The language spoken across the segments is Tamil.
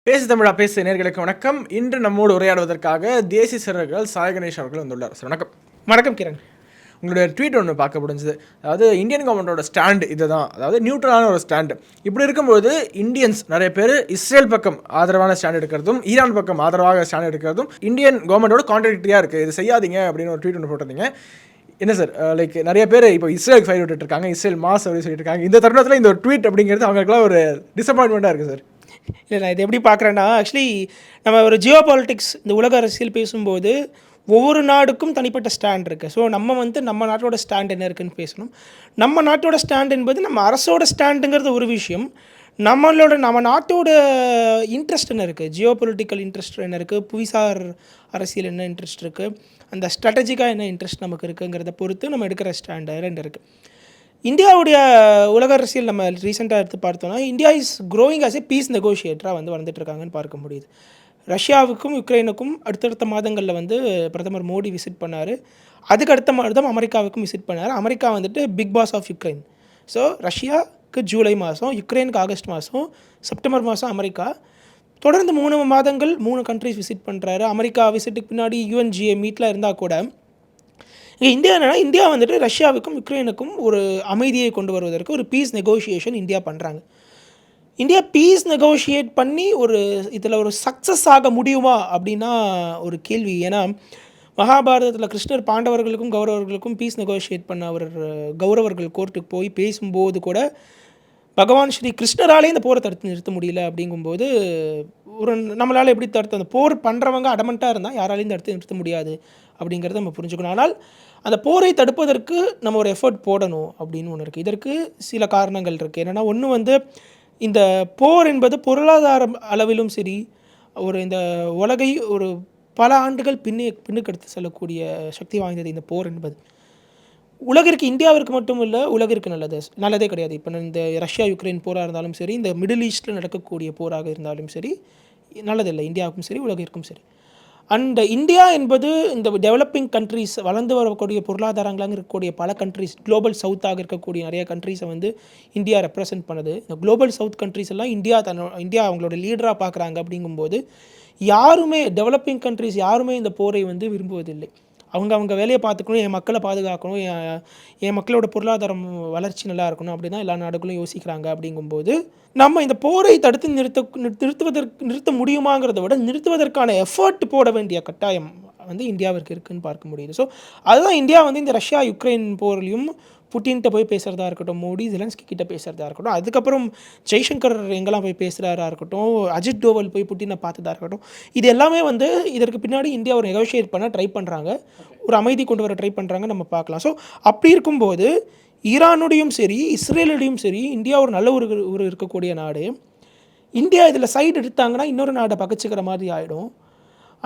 பேசு தமிழா பேசு நேர்களுக்கு வணக்கம். இன்று நம்மோடு உரையாடுவதற்காக தேசிய சிறர்கள் சாய் கணேஷ் அவர்கள் வந்துள்ளார். சார் வணக்கம். வணக்கம் கிரண். உங்களுடைய ட்வீட் ஒன்று பார்க்க முடிஞ்சது. அதாவது இந்தியன் கவர்மெண்டோட ஸ்டாண்ட் இதுதான், அதாவது நியூட்ரலான ஒரு ஸ்டாண்டு. இப்படி இருக்கும்போது இந்தியன்ஸ் நிறைய பேர் இஸ்ரேல் பக்கம் ஆதரவான ஸ்டாண்ட் எடுக்கிறதும் ஈரான் பக்கம் ஆதரவாக ஸ்டாண்ட் எடுக்கிறதும் இந்தியன் கவர்மெண்டோட கான்ட்ராடிக்டரியாக இருக்குது. இது செய்யாதீங்க அப்படின்னு ஒரு ட்வீட் ஒன்று போட்டிருந்தீங்க. என்ன சார், லைக் நிறைய பேர் இப்போ இஸ்ரேலுக்கு ஃபைல் விட்டுட்டு இருக்காங்க, இஸ்ரேல் மாஸ் அப்படின்னு சொல்லிட்டு இருக்காங்க. இந்த தருணத்தில் இந்த ஒரு ட்வீட் அப்படிங்கிறது அவங்களுக்குலாம் ஒரு டிசப்பாயின்மெண்ட்டாக இருக்குது சார். இல்லை, நான் இது எப்படி பார்க்குறேன்னா, ஆக்சுவலி நம்ம ஒரு ஜியோ பாலிட்டிக்ஸ், இந்த உலக அரசியல் பேசும்போது ஒவ்வொரு நாடுக்கும் தனிப்பட்ட ஸ்டாண்ட் இருக்குது. ஸோ நம்ம நாட்டோட ஸ்டாண்ட் என்ன இருக்குதுன்னு பேசணும். நம்ம நாட்டோட ஸ்டாண்ட் என்பது நம்ம அரசோட ஸ்டாண்டுங்கிறது ஒரு விஷயம். நம்ம நாட்டோட இன்ட்ரெஸ்ட் என்ன இருக்குது, ஜியோ பொலிட்டிக்கல் இன்ட்ரெஸ்ட் என்ன இருக்குது, புவிசார் அரசியல் என்ன இன்ட்ரெஸ்ட் இருக்குது, அந்த ஸ்ட்ராட்டஜிக்காக என்ன இன்ட்ரெஸ்ட் நமக்கு இருக்குங்கிறத பொறுத்து நம்ம எடுக்கிற ஸ்டாண்டு ரெண்டு இருக்குது. இந்தியாவுடைய உலக அரசியல் நம்ம ரீசெண்டாக எடுத்து பார்த்தோம்னா, India is growing as a peace நெகோஷியேட்டராக வந்துட்டுருக்காங்கன்னு பார்க்க முடியுது. ரஷ்யாவுக்கும் யுக்ரைனுக்கும் அடுத்தடுத்த மாதங்களில் பிரதமர் மோடி விசிட் பண்ணார். அதுக்கு அடுத்த மாதம் அமெரிக்காவுக்கும் விசிட் பண்ணார். America big boss of Ukraine. So ரஷ்யாவுக்கு ஜூலை மாதம், யுக்ரைனுக்கு ஆகஸ்ட் மாதம், செப்டம்பர் மாதம் அமெரிக்கா. தொடர்ந்து 3 மாதங்கள் 3 கண்ட்ரிஸ் விசிட் பண்ணுறாரு. அமெரிக்கா விசிட்டுக்கு பின்னாடி UNGA மீட்டில் இருந்தால் கூட இந்தியா ரஷ்யாவுக்கும் யுக்ரைனுக்கும் ஒரு அமைதியை கொண்டு வருவதற்கு ஒரு பீஸ் நெகோஷியேஷன் இந்தியா பண்ணுறாங்க. இந்தியா பீஸ் நெகோஷியேட் பண்ணி இதில் ஒரு சக்ஸஸ் ஆக முடியுமா அப்படின்னா ஒரு கேள்வி. ஏன்னா மகாபாரதத்தில் கிருஷ்ணர் பாண்டவர்களுக்கும் கௌரவர்களுக்கும் பீஸ் நெகோஷியேட் பண்ண கௌரவர்கள் கோர்ட்டுக்கு போய் பேசும்போது கூட பகவான் ஸ்ரீ கிருஷ்ணராலே இந்த போரை தடுத்து நிறுத்த முடியல. அப்படிங்கும்போது நம்மளால் எப்படி அந்த போர் பண்ணுறவங்க அடமெண்ட்டாக இருந்தால் யாராலையும் தடுத்து நிறுத்த முடியாது அப்படிங்கிறத நம்ம புரிஞ்சுக்கணும். ஆனால் அந்த போரை தடுப்பதற்கு நம்ம ஒரு எஃபர்ட் போடணும் அப்படின்னு ஒன்று இருக்குது. இதற்கு சில காரணங்கள் இருக்குது. என்னென்னா, ஒன்று இந்த போர் என்பது பொருளாதார அளவிலும் சரி, இந்த உலகை ஒரு பல ஆண்டுகள் பின்னுக்கெடுத்து செல்லக்கூடிய சக்தி வாய்ந்தது இந்த போர் என்பது. உலகிற்கு, இந்தியாவிற்கு மட்டும் இல்லை, உலகிற்கு நல்லதே கிடையாது. இப்போ இந்த ரஷ்யா யுக்ரைன் போராக இருந்தாலும் சரி, இந்த மிடில் ஈஸ்ட்டில் நடக்கக்கூடிய போராக இருந்தாலும் சரி, நல்லதில்லை இந்தியாவுக்கும் சரி, உலகிற்கும் சரி. அண்ட் இந்தியா என்பது இந்த டெவலப்பிங் கண்ட்ரிஸ், வளர்ந்து வரக்கூடிய பொருளாதாரங்களாக இருக்கக்கூடிய பல கண்ட்ரிஸ், குளோபல் சவுத்தாக இருக்கக்கூடிய நிறைய கண்ட்ரிஸை இந்தியா ரெப்ரசன்ட் பண்ணுது. இந்த குளோபல் சவுத் கண்ட்ரிஸ் எல்லாம் இந்தியா அவங்களோட லீடராக பார்க்குறாங்க. அப்படிங்கும்போது யாருமே, டெவலப்பிங் கண்ட்ரிஸ் யாருமே இந்த போரை விரும்புவதில்லை. அவங்க வேலையை பார்த்துக்கணும், என் மக்களை பாதுகாக்கணும், என் மக்களோட பொருளாதாரம் வளர்ச்சி நல்லா இருக்கணும் அப்படி தான் எல்லா நாடுகளும் யோசிக்கிறாங்க. அப்படிங்கும்போது நம்ம இந்த போரை தடுத்து நிறுத்த முடியுமாங்கிறத விட நிறுத்துவதற்கான எஃபர்ட் போட வேண்டிய கட்டாயம் இந்தியாவிற்கு இருக்குதுன்னு பார்க்க முடியுது. ஸோ அதுதான் இந்தியா இந்த ரஷ்யா யுக்ரைன் போர்லையும் புட்டின்கிட்ட போய் பேசுகிறதா இருக்கட்டும், மோடி ஜெலன்ஸ்கி கிட்ட பேசுகிறதா இருக்கட்டும், அதுக்கப்புறம் ஜெய்சங்கர் எங்கெல்லாம் போய் பேசுகிறதா இருக்கட்டும், அஜித் டோவல் போய் புட்டினை பார்த்ததா இருக்கட்டும், இது எல்லாமே இதற்கு பின்னாடி இந்தியா ஒரு நெகோஷியேட் பண்ண ட்ரை பண்ணுறாங்க, ஒரு அமைதி கொண்டு வர ட்ரை பண்ணுறாங்க நம்ம பார்க்கலாம். ஸோ அப்படி இருக்கும்போது ஈரானுடையும் சரி, இஸ்ரேலுடையும் சரி, இந்தியா ஒரு நல்ல ஒரு இருக்கக்கூடிய நாடு. இந்தியா இதில் சைடு எடுத்தாங்கன்னா இன்னொரு நாடை பகச்சிக்கிற மாதிரி ஆகிடும்.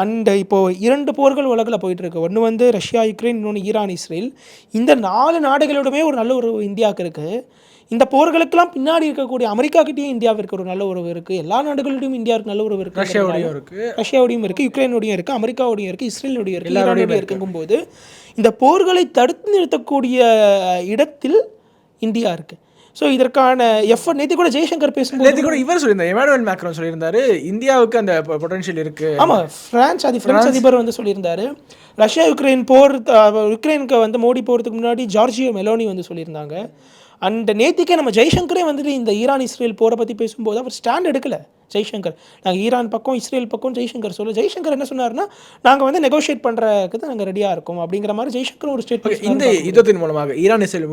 அண்ட் இப்போது 2 போர்கள் உலகில் போயிட்டுருக்கு. ஒன்று ரஷ்யா யுக்ரைன், இன்னொன்று ஈரான் இஸ்ரேல். இந்த 4 நாடுகளோடமே ஒரு நல்ல உறவு இந்தியாவுக்கு இருக்குது. இந்த போர்களுக்கெல்லாம் பின்னாடி இருக்கக்கூடிய அமெரிக்காக்கிட்டேயும் இந்தியாவிற்கு ஒரு நல்ல உறவு இருக்குது. எல்லா நாடுகளோடையும் இந்தியாவுக்கு நல்ல உறவு இருக்குது. ரஷ்யாவோடையும் இருக்குது, யுக்ரைனோடையும் இருக்குது, அமெரிக்காவோடையும் இருக்குது, இஸ்ரேலோடையும் இருக்குது, ஈரானோடையும் இருக்கும்போது இந்த போர்களை தடுத்து நிறுத்தக்கூடிய இடத்தில் இந்தியா இருக்குது. ஸோ இதற்கான எஃபர்ட் நேற்று கூட ஜெய்சங்கர் பேசும்போது கூட இவர் சொல்லியிருந்தார், எமானுவேல் மேக்ரான் சொல்லியிருந்தாரு, இந்தியாவுக்கு அந்த பொட்டன்ஷியல் இருக்குது. ஆமாம், பிரான்ஸ் அதிபர் சொல்லியிருந்தாரு. ரஷ்யா யுக்ரைன் போர், யுக்ரைனுக்கு மோடி போகிறதுக்கு முன்னாடி ஜார்ஜியோ மெலோனி சொல்லியிருந்தாங்க. அண்ட் நேற்றுக்கே நம்ம ஜெய்சங்கரே இந்த ஈரான் இஸ்ரேல் போரை பற்றி பேசும்போது அவர் ஸ்டாண்ட் எடுக்கலை. ஜெய்சங்கர் நாங்கள் ஈரான் பக்கம் இஸ்ரேல் பக்கம் ஜெய்சங்கர் என்ன சொன்னார்னா, நாங்கள் நெகோஷியேட் பண்ணுறதுக்கு தான் நாங்கள் ரெடியாக இருக்கோம் அப்படிங்கிற மாதிரி ஜெய்சங்கர் ஒரு ஸ்டேட்மெண்ட். இந்த யுத்தத்தின் மூலமாக, ஈரான் இஸ்ரேல்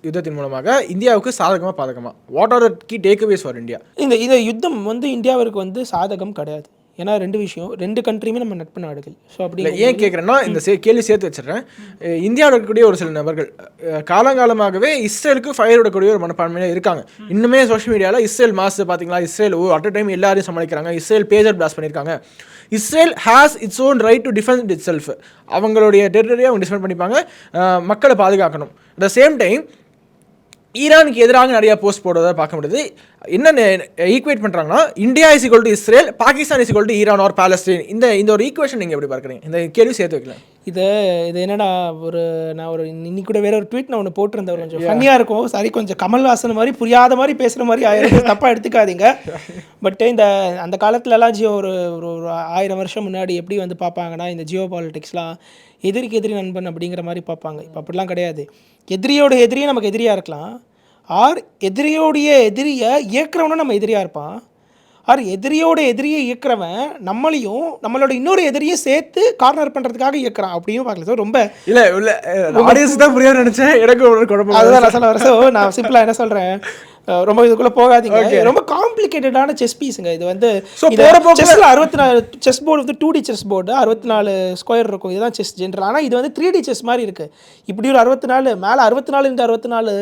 யுத்தத்தின் மூலமாக இந்தியாவுக்கு சாதகமாக பாதகமாக, what are the key takeaways for India? இந்த யுத்தம் இந்தியாவிற்கு சாதகம் கிடையாது. ஏன்னா 2 விஷயம், 2 கண்ட்ரியுமே நம்ம நட்பு நாடுகள். ஸோ அப்படி ஏன் கேட்குறேன்னா, இந்த கேள்வி சேர்த்து வச்சிடறேன். இந்தியாவில் இருக்கக்கூடிய ஒரு சில நபர்கள் காலங்காலமாகவே இஸ்ரேலுக்கு ஃபயர் விடக்கூடிய ஒரு மனப்பான்மையாக இருக்காங்க. இன்னுமே சோஷியல் மீடியாவில் இஸ்ரேல் மாசு பார்த்தீங்களா, இஸ்ரேல் அட் அ டைம் எல்லாரையும் சமாளிக்கிறாங்க, இஸ்ரேல் பேஜர் பிளாஸ்ட் பண்ணியிருக்காங்க, Israel has its own right to defend it self, அவங்களுடைய டெரிட்டரியை அவங்க டிஃபெண்ட் பண்ணிப்பாங்க, மக்களை பாதுகாக்கணும். அட் த சேம் டைம் ஈரானுக்கு எதிராக நிறையா போஸ்ட் போடுறதை பார்க்க முடியுது. என்ன ஈக்குவேட் பண்ணுறாங்கன்னா India is equal to Israel, Pakistan is equal to Iran or Palestine. இந்த ஒரு ஈக்குவேஷன் நீங்கள் எப்படி பார்க்குறீங்க? இந்த கேள்வி சேர்த்து வைக்கலாம். இது என்னன்னா நான் இன்னைக்கு கூட வேற ஒரு ட்வீட் நான் ஒன்று போட்டிருந்தேன், கொஞ்சம் ஃபன்னியாக இருக்கும். சரி, கொஞ்சம் கமல்ஹாசன் மாதிரி புரியாத மாதிரி பேசுகிற மாதிரி ஆயிரம் தப்பாக எடுத்துக்காதீங்க. பட் அந்த காலத்துலலாம் ஒரு 1000 வருஷம் முன்னாடி எப்படி வந்து பார்ப்பாங்கன்னா, இந்த ஜியோ பாலிட்டிக்ஸ்லாம் எதிரிக்கு எதிரி நண்பன் அப்படிங்கிற மாதிரி பார்ப்பாங்க. இப்போ அப்படிலாம் கிடையாது. எதிரியோட எதிரியே நமக்கு எதிரியாக இருக்கலாம், ஆர் எதிரியோடைய எதிரியை இயக்குறவனும் நம்ம எதிரியாக இருப்பான், ஆர் எதிரியோட எதிரியை இயக்குறவன் நம்மளையும் நம்மளோட இன்னொரு எதிரியை சேர்த்து கார்னர் பண்ணுறதுக்காக இயக்குறான் அப்படின்னு பார்க்கல. ஸோ ரொம்ப இல்லை ஆடியன்ஸ் தான் புரியாது நினச்சேன், எனக்கு ஒரு குழப்பம். அதுதான் நான் சொல்ல வரேன். ஸோ நான் சிம்பிளாக என்ன சொல்கிறேன், ரொம்ப இதுக்குள்ளே போகாதீங்க. ரொம்ப காம்ப்ளிகேட்டடான செஸ் பீஸுங்க இது வந்து. செஸ்ஸில் 64 செஸ் போர்டு வந்து 2D செஸ் போர்டு 64 ஸ்கொயர் இருக்கும். இதுதான் செஸ் ஜென்ரல். ஆனால் இது வந்து 3D செஸ் மாதிரி இருக்குது. இப்படி ஒரு 64 மேலே 64 இந்த 64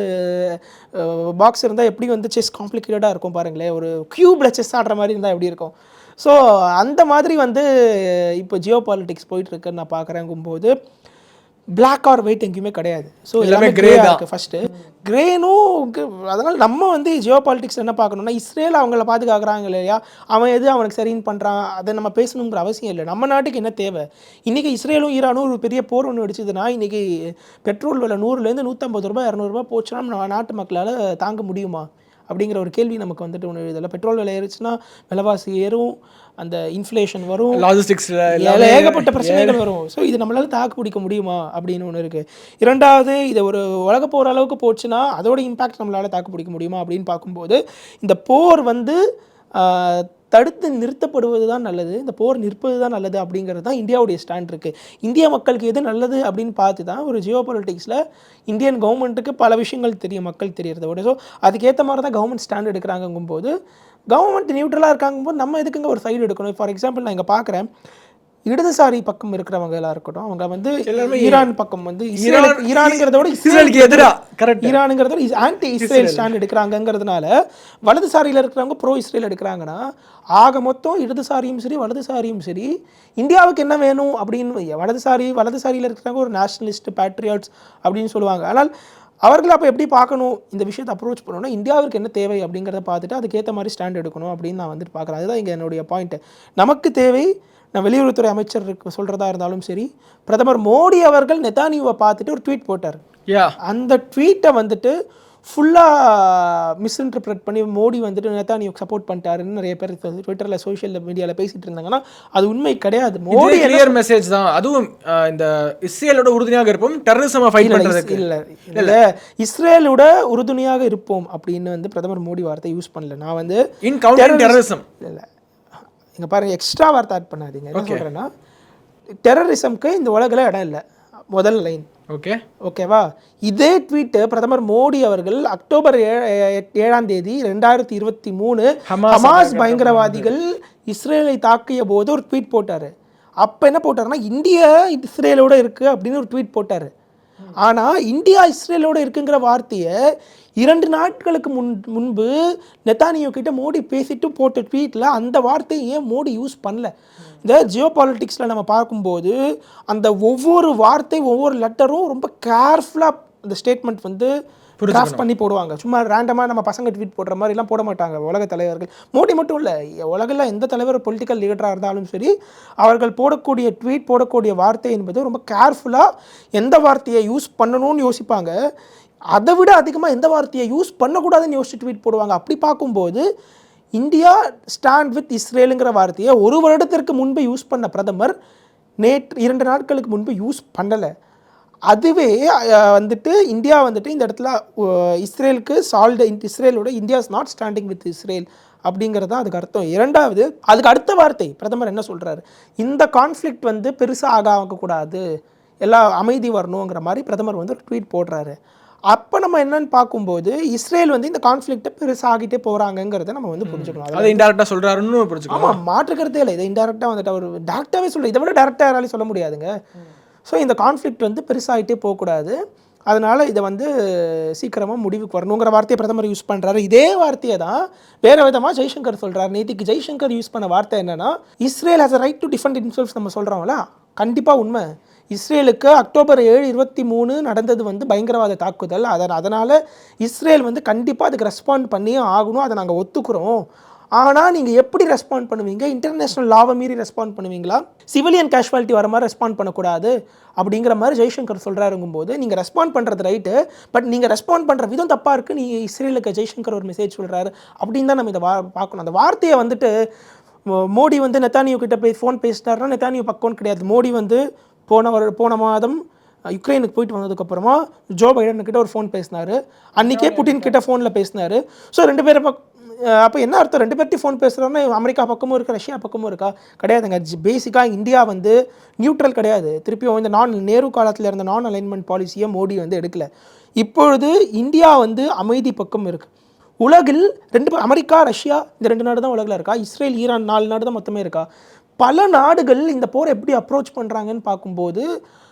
பாக்ஸ் இருந்தால் எப்படி வந்து செஸ் காம்ப்ளிகேட்டடாக இருக்கும் பாருங்களேன். ஒரு க்யூபில் செஸ் ஆடுற மாதிரி இருந்தால் எப்படி இருக்கும். ஸோ அந்த மாதிரி வந்து இப்போ ஜியோ பாலிட்டிக்ஸ் போயிட்டுருக்குன்னு நான் பார்க்குறேங்கும்போது பிளாக் ஆர் ஒயிட் எங்கேயுமே கிடையாது. ஸோ எல்லாமே கிரே இருக்குது. ஃபஸ்ட்டு கிரேனும் அதனால் நம்ம வந்து ஜியோ பாலிட்டிக்ஸ் என்ன பார்க்கணும்னா, இஸ்ரேல் அவங்கள பாதுகாக்கிறாங்க இல்லையா, அவனுக்கு சரின்னு பண்ணுறான், அதை நம்ம பேசணுங்கிற அவசியம் இல்லை. நம்ம நாட்டுக்கு என்ன தேவை? இன்றைக்கி இஸ்ரேலும் ஈரானும் ஒரு பெரிய போர் ஒன்று அடிச்சதுன்னா, இன்றைக்கி பெட்ரோல் விலை 100லேருந்து 150 ரூபா 200 ரூபா போச்சுன்னா நம்ம நாட்டு மக்களால் தாங்க முடியுமா அப்படிங்கிற ஒரு கேள்வி நமக்கு வந்துட்டு ஒன்று எழுதலை. பெட்ரோல் விலை ஏறிச்சுன்னா விலைவாசி ஏறும், அந்த இன்ஃப்ளேஷன் வரும், லாஜிஸ்டிக்ஸில் ஏகப்பட்ட பிரச்சனைகள் வரும். ஸோ இது நம்மளால் தாக்கு பிடிக்க முடியுமா அப்படின்னு ஒன்று இருக்குது. இரண்டாவது, இதை ஒரு உலக போகிற அளவுக்கு போச்சுன்னா அதோட இம்பேக்ட் நம்மளால் தாக்கு பிடிக்க முடியுமா அப்படின்னு பார்க்கும்போது இந்த போர் வந்து தடுத்து நிறுத்தப்படுவது தான் நல்லது, இந்த போர் நிற்பது தான் நல்லது அப்படிங்கிறது தான் இந்தியாவுடைய ஸ்டாண்ட் இருக்குது. இந்திய மக்களுக்கு எது நல்லது அப்படின்னு பார்த்து தான் ஒரு ஜியோ பாலிட்டிக்ஸில் இந்தியன் கவர்மெண்ட்டுக்கு பல விஷயங்கள் தெரியும், மக்கள் தெரியறத விட. ஸோ அதுக்கேற்ற மாதிரி தான் கவர்மெண்ட் ஸ்டாண்ட் எடுக்கிறாங்கும்போது, கவர்மெண்ட் நியூட்ரலாக இருக்காங்கும்போது நம்ம எதுக்குங்க ஒரு சைடு எடுக்கணும்? ஃபார் எக்ஸாம்பிள் நான் இங்கே பார்க்குறேன், இடதுசாரி பக்கம் இருக்கிறவங்களாக இருக்கட்டும், அவங்க வந்து ஈரான் பக்கம் வந்து ஈரானுங்கிறத விட இஸ்ரேலுக்கு எதிராக ஈரானுங்கிறத விட ஆன்டி இஸ்ரேல் ஸ்டாண்ட் எடுக்கிறாங்கிறதுனால வலதுசாரியில் இருக்கிறவங்க ப்ரோ இஸ்ரேல் எடுக்கிறாங்கன்னா, ஆக மொத்தம் இடதுசாரியும் சரி வலதுசாரியும் சரி இந்தியாவுக்கு என்ன வேணும் அப்படின்னு வலதுசாரியில் இருக்கிறவங்க ஒரு நேஷனலிஸ்ட் பேட்ரியாட்ஸ் அப்படின்னு சொல்லுவாங்க. ஆனால் அவர்கள் அப்போ எப்படி பார்க்கணும், இந்த விஷயத்தை அப்ரோச் பண்ணணும்னா இந்தியாவிற்கு என்ன தேவை அப்படிங்கிறத பார்த்துட்டு அதுக்கேற்ற மாதிரி ஸ்டாண்ட் எடுக்கணும் அப்படின்னு நான் வந்துட்டு பார்க்குறேன். அதுதான் இங்கே என்னுடைய பாயிண்ட்டு. நமக்கு தேவை, நான் வெளியுறவுத்துறை அமைச்சருக்கு சொல்கிறதா இருந்தாலும் சரி, பிரதமர் மோடி அவர்கள் நெதானியாவை பார்த்துட்டு ஒரு ட்வீட் போட்டார். அந்த ட்வீட்டை வந்துட்டு ஃபுல்லாக மிஸ்இன்டர்பிரட் பண்ணி மோடி வந்துட்டு நெதானியாவுக்கு சப்போர்ட் பண்ணிட்டாருன்னு நிறைய பேர் ட்விட்டரில் சோஷியல் மீடியாவில் பேசிகிட்டு இருந்தாங்கன்னா அது உண்மை கிடையாது. மோடி கிளியர் மெசேஜ் தான். அதுவும் இந்த இஸ்ரேலோட உறுதுணையாக இருப்போம், டெரரிசம் ஃபைட் பண்ணுறதுக்கு இல்லை, இஸ்ரேலோட உறுதுணையாக இருப்போம் அப்படின்னு வந்து பிரதமர் மோடி வார்த்தை யூஸ் பண்ணல. நான் வந்து இன் கவுண்டர் டெரரிசம் இல்லை, இங்கே பாருங்கள், எக்ஸ்ட்ரா வார்த்தை ஆட் பண்ணாதீங்க. என்ன சொல்கிறேன்னா, டெரரிசம்க்கு இந்த உலகில் இடம் இல்லை, முதல் லைன். ஓகேவா? இதே ட்வீட்டு பிரதமர் மோடி அவர்கள் அக்டோபர் 7ஆம் தேதி 2023 ஹமாஸ் பயங்கரவாதிகள் இஸ்ரேலை தாக்கிய போது ஒரு ட்வீட் போட்டார். அப்போ என்ன போட்டாருன்னா, இந்தியா இஸ்ரேலோடு இருக்குது அப்படின்னு ஒரு ட்வீட் போட்டார். ஆனால் இந்தியா இஸ்ரேலோடு இருக்குங்கிற வார்த்தையை 2 நாட்களுக்கு முன்பு நெதானியா கிட்ட மோடி பேசிட்டு போட்ட ட்வீட்டில் அந்த வார்த்தையை ஏன் மோடி யூஸ் பண்ணல? இந்த ஜியோ பாலிட்டிக்ஸில் நம்ம பார்க்கும்போது அந்த ஒவ்வொரு வார்த்தை ஒவ்வொரு லெட்டரும் ரொம்ப கேர்ஃபுல்லாக அந்த ஸ்டேட்மெண்ட் வந்து கிராஃப்ட் பண்ணி போடுவாங்க. சும்மா ரேண்டமாக நம்ம பசங்க ட்வீட் போடுற மாதிரிலாம் போட மாட்டாங்க உலக தலைவர்கள். மோடி மட்டும் இல்லை, உலகில் எந்த தலைவர் பொலிட்டிக்கல் லீடராக இருந்தாலும் சரி, அவர்கள் போடக்கூடிய ட்வீட் போடக்கூடிய வார்த்தை என்பது ரொம்ப கேர்ஃபுல்லாக எந்த வார்த்தையை யூஸ் பண்ணணும்னு யோசிப்பாங்க, அதை விட அதிகமாக எந்த வார்த்தையை யூஸ் பண்ணக்கூடாதுன்னு யோசிச்சு ட்வீட் போடுவாங்க. அப்படி பார்க்கும்போது இந்தியா ஸ்டாண்ட் வித் இஸ்ரேலுங்கிற வார்த்தையை 1 வருடத்திற்கு முன்பு யூஸ் பண்ண பிரதமர் 2 நாட்களுக்கு முன்பு யூஸ் பண்ணலை. அதுவே வந்துட்டு இந்தியா வந்துட்டு இந்த இடத்துல இஸ்ரேலுக்கு இஸ்ரேலோட India is not standing with Israel அப்படிங்கிறது அதுக்கு அர்த்தம். இரண்டாவது, அதுக்கு அடுத்த வார்த்தை பிரதமர் என்ன சொல்கிறாரு, இந்த கான்ஃப்ளிக்ட் வந்து பெருசாக ஆகக்கூடாது, எல்லாம் அமைதி வரணுங்கிற மாதிரி பிரதமர் வந்து ஒரு ட்வீட் போடுறாரு. அப்போ நம்ம என்னன்னு பார்க்கும்போது இஸ்ரேல் வந்து இந்த கான்ஃப்ளிக்ட்டை பெருசாகிட்டே போகிறாங்கிறத நம்ம வந்து புரிஞ்சுக்கணும். அதை இன்டெரக்டாக சொல்கிறாருன்னு புரிஞ்சுக்கணும். ஆமாம், மாற்றுக்கிறதே இல்லை. இதை இன்டெரக்டாக வந்துட்டு அவர் டேரக்டாகவே சொல்ல, இதை விட டேரக்டாக யாராலையும் சொல்ல முடியாதுங்க. ஸோ இந்த கான்ஃப்ளிக்ட் வந்து பெருசாகிட்டே போகக்கூடாது, அதனால் இதை வந்து சீக்கிரமாக முடிவுக்கு வரணுங்கிற வார்த்தையை பிரதமர் யூஸ் பண்ணுறாரு. இதே வார்த்தையை தான் வேறு விதமாக ஜெய்சங்கர் சொல்கிறார். நேற்றுக்கு ஜெய்சங்கர் யூஸ் பண்ண வார்த்தை என்னென்னா, Israel has a right to defend itself நம்ம சொல்கிறோம்ல, கண்டிப்பாக உண்மை. இஸ்ரேலுக்கு அக்டோபர் 7, 23 நடந்தது வந்து பயங்கரவாத தாக்குதல். அதனால் இஸ்ரேல் வந்து கண்டிப்பாக அதுக்கு ரெஸ்பாண்ட் பண்ணியே ஆகணும், அதை நாங்கள் ஒத்துக்கிறோம். ஆனால் நீங்கள் எப்படி ரெஸ்பாண்ட் பண்ணுவீங்க? இன்டர்நேஷ்னல் லாவை மீறி ரெஸ்பாண்ட் பண்ணுவீங்களா? சிவிலியன் கேஷுவாலிட்டி வர மாதிரி ரெஸ்பாண்ட் பண்ணக்கூடாது அப்படிங்கிற மாதிரி ஜெய்சங்கர் சொல்கிறாருங்கும்போது, நீங்கள் ரெஸ்பாண்ட் பண்ணுறது ரைட்டு, பட் நீங்கள் ரெஸ்பாண்ட் பண்ணுற விதம் தப்பாக இருக்குது. நீங்கள் இஸ்ரேலுக்கு ஜெய்சங்கர் ஒரு மெசேஜ் சொல்கிறாரு அப்படின்னு தான் நம்ம இதை பார்க்கணும். அந்த வார்த்தையை வந்துட்டு மோடி வந்து நெத்தானியு கிட்ட போய் ஃபோன் பேசிட்டாருன்னா நெத்தானியு பக்கம்னு கிடையாது. மோடி வந்து போன மாதம் யுக்ரைனுக்கு போயிட்டு வந்ததுக்கப்புறமா ஜோ பைடன் கிட்ட ஒரு ஃபோன் பேசினார். அன்றைக்கே புட்டின் கிட்ட ஃபோனில் பேசினார். ஸோ 2 பேரும் அப்போ என்ன அர்த்தம்? 2 பேர்ட்டி ஃபோன் பேசுகிறோன்னா அமெரிக்கா பக்கமும் இருக்கா, ரஷ்யா பக்கமும் இருக்கா? கிடையாதுங்க. பேசிக்காக இந்தியா வந்து நியூட்ரல் கிடையாது. திருப்பியும் இந்த நேரு காலத்தில் இருந்த நான் அலைன்மெண்ட் பாலிசியை மோடி வந்து எடுக்கல. இப்பொழுது இந்தியா வந்து அமைதி பக்கம் இருக்குது. உலகில் அமெரிக்கா, ரஷ்யா இந்த 2 நாடு தான் உலகில் இருக்கா? இஸ்ரேல், ஈரான் 4 நாடு தான் மொத்தமே இருக்கா? பல நாடுகள் இந்த போரை எப்படி அப்ரோச் பண்ணுறாங்கன்னு பார்க்கும்போது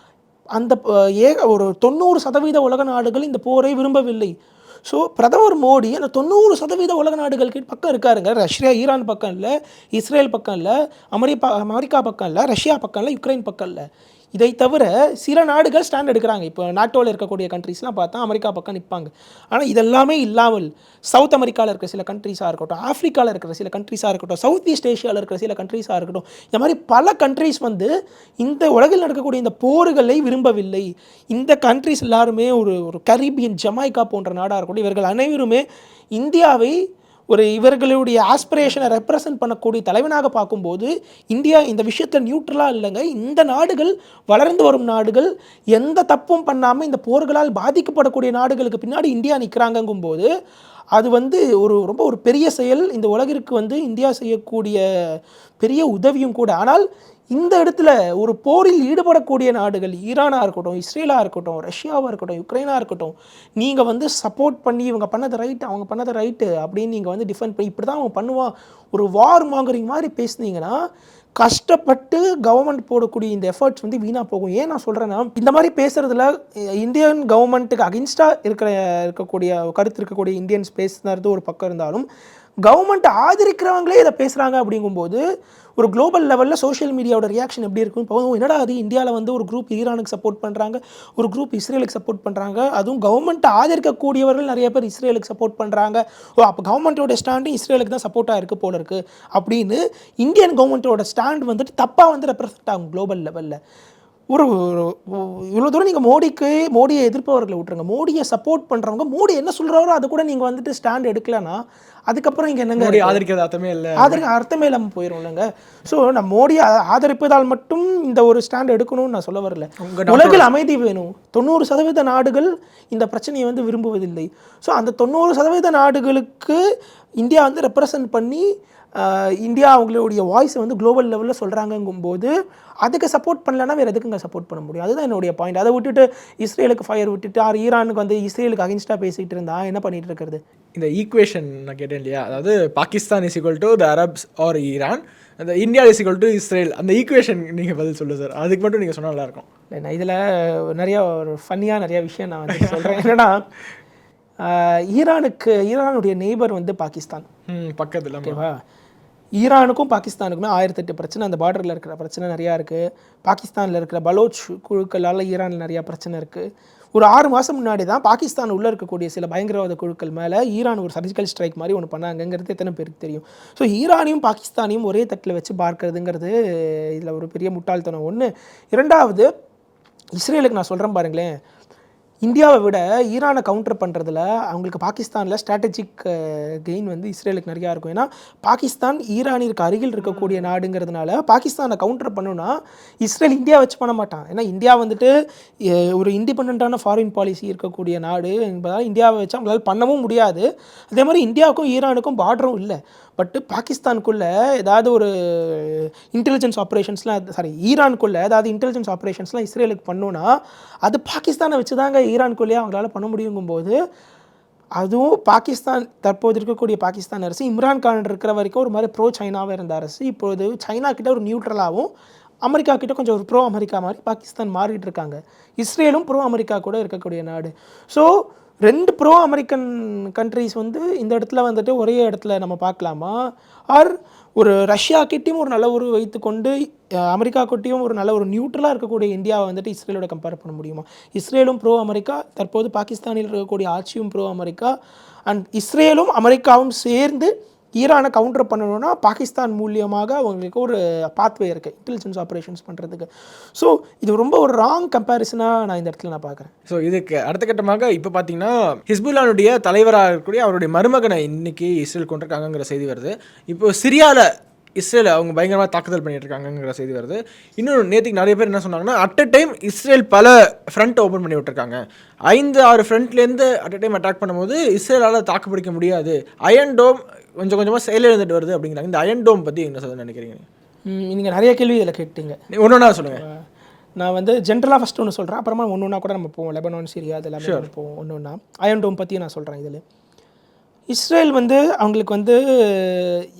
அந்த ஒரு 90% உலக நாடுகள் இந்த போரை விரும்பவில்லை. ஸோ பிரதமர் மோடி அந்த 90% உலக நாடுகள் பக்கம் இருக்காருங்க. ரஷ்யா, ஈரான் பக்கம் இல்லை, இஸ்ரேல் பக்கம் இல்லை, அமெரிக்கா பக்கம் இல்லை, ரஷ்யா பக்கம் இல்லை, யுக்ரைன் பக்கம் இல்லை. இதை தவிர சில நாடுகள் ஸ்டாண்ட் எடுக்கிறாங்க. இப்போ நாட்டோவில் இருக்கக்கூடிய கண்ட்ரீஸ்லாம் பார்த்தா அமெரிக்கா பக்கம் நிற்பாங்க. ஆனால் இதெல்லாமே இல்லாமல் சவுத் அமெரிக்காவில் இருக்கிற சில கண்ட்ரீஸாக இருக்கட்டும், ஆஃப்ரிக்காவில் இருக்கிற சில கண்ட்ரீஸாக இருக்கட்டும், சவுத் ஈஸ்ட் ஏஷியாவில் இருக்கிற சில கண்ட்ரீஸாக இருக்கட்டும், இந்த மாதிரி பல கண்ட்ரீஸ் வந்து இந்த உலகில் நடக்கக்கூடிய இந்த போர்களை விரும்பவில்லை. இந்த கண்ட்ரீஸ் எல்லாருமே ஒரு கரீபியன், ஜமைக்கா போன்ற நாடாக இருக்கட்டும், இவர்கள் அனைவருமே இந்தியாவை இவர்களுடைய ஆஸ்பிரேஷனை ரெப்ரசன்ட் பண்ணக்கூடிய தலைவனாக பார்க்கும்போது இந்தியா இந்த விஷயத்தில் நியூட்ரலாக இல்லைங்க. இந்த நாடுகள் வளர்ந்து வரும் நாடுகள், எந்த தப்பும் பண்ணாமல் இந்த போர்களால் பாதிக்கப்படக்கூடிய நாடுகளுக்கு பின்னாடி இந்தியா நிற்கிறாங்கும்போது அது வந்து ரொம்ப பெரிய செயல். இந்த உலகிற்கு வந்து இந்தியா செய்யக்கூடிய பெரிய உதவியும் கூட. ஆனால் இந்த இடத்துல ஒரு போரில் ஈடுபடக்கூடிய நாடுகள், ஈரானாக இருக்கட்டும், இஸ்ரேலாக இருக்கட்டும், ரஷ்யாவாக இருக்கட்டும், யுக்ரைனாக இருக்கட்டும், நீங்கள் வந்து சப்போர்ட் பண்ணி இவங்க பண்ணது ரைட்டு, அவங்க பண்ணது ரைட்டு அப்படின்னு நீங்கள் வந்து டிஃபெண்ட் பண்ணி இப்படி தான் அவன் பண்ணுவான், ஒரு வார் மாங்கரிங் மாதிரி பேசுனீங்கன்னா கஷ்டப்பட்டு கவர்மெண்ட் போடக்கூடிய இந்த எஃபர்ட்ஸ் வந்து வீணாக போகும். ஏன் நான் சொல்கிறேன்னா, இந்த மாதிரி பேசுகிறதுல இந்தியன் கவர்மெண்ட்டுக்கு அகென்ஸ்டாக இருக்கக்கூடிய கருத்து இருக்கக்கூடிய இந்தியன்ஸ் பேசுறது ஒரு பக்கம் இருந்தாலும், கவர்மெண்ட் ஆதரிக்கிறவங்களே இதை பேசுகிறாங்க அப்படிங்கும்போது ஒரு குளோபல் லெவலில் சோஷியல் மீடியாவோட ரியாக்ஷன் எப்படி இருக்கும்? இப்போ என்னடா அது, இந்தியாவில் வந்து ஒரு குரூப் ஈரானுக்கு சப்போர்ட் பண்ணுறாங்க, ஒரு குரூப் இஸ்ரேலுக்கு சப்போர்ட் பண்ணுறாங்க, அதுவும் கவர்மெண்ட்டை ஆதரிக்கக்கூடியவர்கள் நிறைய பேர் இஸ்ரேலுக்கு சப்போர்ட் பண்ணுறாங்க. அப்போ கவர்மெண்ட்டோட ஸ்டாண்டு இஸ்ரேலுக்கு தான் சப்போர்ட்டாக இருக்குது போல இருக்குது அப்படின்னு இந்தியன் கவர்மெண்ட்டோட ஸ்டாண்ட் வந்துட்டு தப்பாக வந்து ரெப்ரசென்ட் ஆகும் குளோபல் லெவலில். இவ்வளோ தூரம் நீங்கள் மோடியை எதிர்ப்பவர்களை விட்டுருங்க, மோடியை சப்போர்ட் பண்ணுறவங்க மோடி என்ன சொல்கிறாரோ அதை கூட நீங்கள் வந்துட்டு ஸ்டாண்ட் எடுக்கலைன்னா அதுக்கப்புறம் இங்கே என்னங்க ஆதரிக்கிறது அர்த்தமே இல்லாமல் போயிடும் இல்லைங்க. ஸோ நான் மோடியை ஆதரிப்பதால் மட்டும் இந்த ஒரு ஸ்டாண்ட் எடுக்கணும்னு நான் சொல்ல வரல. உலகில் அமைதி வேணும். 90% நாடுகள் இந்த பிரச்சனையை வந்து விரும்புவதில்லை. ஸோ அந்த 90% நாடுகளுக்கு இந்தியா வந்து ரெப்ரசன்ட் பண்ணி இந்தியா அவங்களுடைய வாய்ஸை வந்து குளோபல் லெவலில் சொல்கிறாங்கங்கும்போது அதுக்கு சப்போர்ட் பண்ணலன்னா வேறு எதுக்குங்க சப்போர்ட் பண்ண முடியும்? அதுதான் என்னுடைய பாயிண்ட். அதை விட்டுட்டு இஸ்ரேலுக்கு ஃபயர் விட்டுட்டு ஈரானுக்கு வந்து இஸ்ரேலுக்கு அகென்ஸ்டாக பேசிகிட்டு இருந்தா என்ன பண்ணிட்டு இருக்கிறது? இந்த ஈக்குவேஷன் நான் கேட்டேன் இல்லையா, அதாவது Pakistan is equal to the Arabs or Iran, அந்த India is equal to Israel, அந்த ஈக்குவேஷன் நீங்கள் பதில் சொல்லு சார். அதுக்கு மட்டும் நீங்கள் சொன்னால் நல்லாயிருக்கும். நான் இதில் நிறையா நிறைய விஷயம் நான் வந்து சொல்கிறேன். என்னென்னா, ஈரானுடைய நெய்பர் வந்து பாகிஸ்தான் பக்கத்தில். ஓகேவா? ஈரானுக்கும் பாகிஸ்தானுக்குமே 1008 பிரச்சனை, அந்த பார்டரில் இருக்கிற பிரச்சனை நிறையா இருக்குது. பாகிஸ்தானில் இருக்கிற பலோச் குழுக்களால் ஈரானில் நிறையா பிரச்சனை இருக்குது. ஒரு 6 மாதம் முன்னாடி தான் பாகிஸ்தான் உள்ளே இருக்கக்கூடிய சில பயங்கரவாத குழுக்கள் மேலே ஈரான் ஒரு சர்ஜிக்கல் ஸ்ட்ரைக் மாதிரி ஒன்று பண்ணாங்கங்கிறது எத்தனை பேருக்கு தெரியும்? ஸோ ஈரானையும் பாகிஸ்தானையும் ஒரே தட்டில் வச்சு பார்க்கறதுங்கிறது இதில் ஒரு பெரிய முட்டாள்தனம் ஒன்று. இரண்டாவது, இஸ்ரேலுக்கு நான் சொல்கிறேன் பாருங்களேன், இந்தியாவை விட ஈரானை கவுண்டர் பண்ணுறதுல அவங்களுக்கு பாகிஸ்தானில் ஸ்ட்ராட்டஜிக் கெயின் வந்து இஸ்ரேலுக்கு நிறையா இருக்கும். ஏன்னா பாகிஸ்தான் ஈரானிற்கு அருகில் இருக்கக்கூடிய நாடுங்கிறதுனால பாகிஸ்தானை கவுண்டர் பண்ணணும்னா இஸ்ரேல் இந்தியா வச்சு பண்ண மாட்டான். ஏன்னா இந்தியா வந்துட்டு ஒரு இண்டிபெண்ட்டான ஃபாரின் பாலிசி இருக்கக்கூடிய நாடு என்பதால் இந்தியாவை வச்சு அவங்களால பண்ணவும் முடியாது. அதே மாதிரி இந்தியாவுக்கும் ஈரானுக்கும் பார்டரும் இல்லை. பட்டு பாகிஸ்தானுக்குள்ளே ஏதாவது ஒரு இன்டெலிஜென்ஸ் ஆப்ரேஷன்ஸ்லாம் ஈரானுக்குள்ளே ஏதாவது இன்டெலிஜென்ஸ் ஆப்ரேஷன்ஸ்லாம் இஸ்ரேலுக்கு பண்ணோன்னா அது பாகிஸ்தானை வச்சு தாங்க ஈரானுக்குள்ளேயே அவங்களால பண்ண முடியுங்கும்போது, அதுவும் பாகிஸ்தான் தற்போது இருக்கக்கூடிய பாகிஸ்தான் அரசு இம்ரான்கான் இருக்கிற வரைக்கும் ஒரு மாதிரி ப்ரோ சைனாவாக இருந்த அரசு இப்போது சைனா கிட்ட ஒரு நியூட்ரலாகவும் அமெரிக்கா கிட்ட கொஞ்சம் ஒரு ப்ரோ அமெரிக்கா மாதிரி பாகிஸ்தான் மாறிட்டு இருக்காங்க. இஸ்ரேலும் ப்ரோ அமெரிக்கா கூட இருக்கக்கூடிய நாடு. ஸோ 2 ப்ரோ அமெரிக்கன் கண்ட்ரீஸ் வந்து இந்த இடத்துல வந்துட்டு ஒரே இடத்துல நம்ம பார்க்கலாமா? ஆர் ஒரு ரஷ்யா கிட்டையும் ஒரு நல்ல உறவு வைத்துக்கொண்டு அமெரிக்கா கிட்டேயும் ஒரு நல்ல ஒரு நியூட்ரலாக இருக்கக்கூடிய இந்தியாவை வந்துட்டு இஸ்ரேலோட கம்பேர் பண்ண முடியுமா? இஸ்ரேலும் ப்ரோ அமெரிக்கா, தற்போது பாகிஸ்தானில் இருக்கக்கூடிய ஆட்சியும் ப்ரோ அமெரிக்கா, அண்ட் இஸ்ரேலும் அமெரிக்காவும் சேர்ந்து ஈரானை கவுண்டர் பண்ணணும்னா பாகிஸ்தான் மூலியமாக அவங்களுக்கு ஒரு பாத்வே இருக்குது இன்டெலிஜென்ஸ் ஆப்ரேஷன்ஸ் பண்ணுறதுக்கு. ஸோ இது ரொம்ப ஒரு ராங் கம்பேரிசனாக நான் இந்த இடத்துல நான் பார்க்குறேன். ஸோ இதுக்கு அடுத்த கட்டமாக இப்போ பார்த்தீங்கன்னா ஹிஸ்புல்லானுடைய தலைவராக இருக்கக்கூடிய அவருடைய மருமகனை இன்னைக்கு இஸ்ரேல் கொண்டிருக்காங்கிற செய்தி வருது. இப்போ சிரியாவில் இஸ்ரேல் அவங்க பயங்கரமாக தாக்குதல் பண்ணிட்டு இருக்காங்கிற செய்தி வருது. இன்னொரு நேற்றுக்கு நிறைய பேர் என்ன சொன்னாங்கன்னா, அட் அ டைம் இஸ்ரேல் பல ஃப்ரண்ட் ஓப்பன் பண்ணி விட்டுருக்காங்க. 5-6 ஃப்ரண்ட்லேருந்து அட் அ டைம் அட்டாக் பண்ணும்போது இஸ்ரேலால் தாக்கு பிடிக்க முடியாது, அயன் டோம் கொஞ்சம் கொஞ்சமாக செயலிழந்துட்டு வருது அப்படிங்கிறாங்க. இந்த அயன் டோம் பற்றி என்ன சொல்ல நினைக்கிறீங்க? நீங்கள் நிறைய கேள்வி இதில் கேட்டீங்க. ஒன்று ஒன்றா சொல்லுங்கள். நான் வந்து ஜென்ரலாக ஃபஸ்ட்டு ஒன்று சொல்கிறேன், அப்புறமா ஒன்று ஒன்றா கூட நம்ம போவோம். லெபனான், சிரியா இது எல்லாமே போவோம் ஒன்று ஒன்றா. அயன் டோம் பற்றி நான் சொல்கிறேன். இதில் இஸ்ரேல் வந்து அவங்களுக்கு வந்து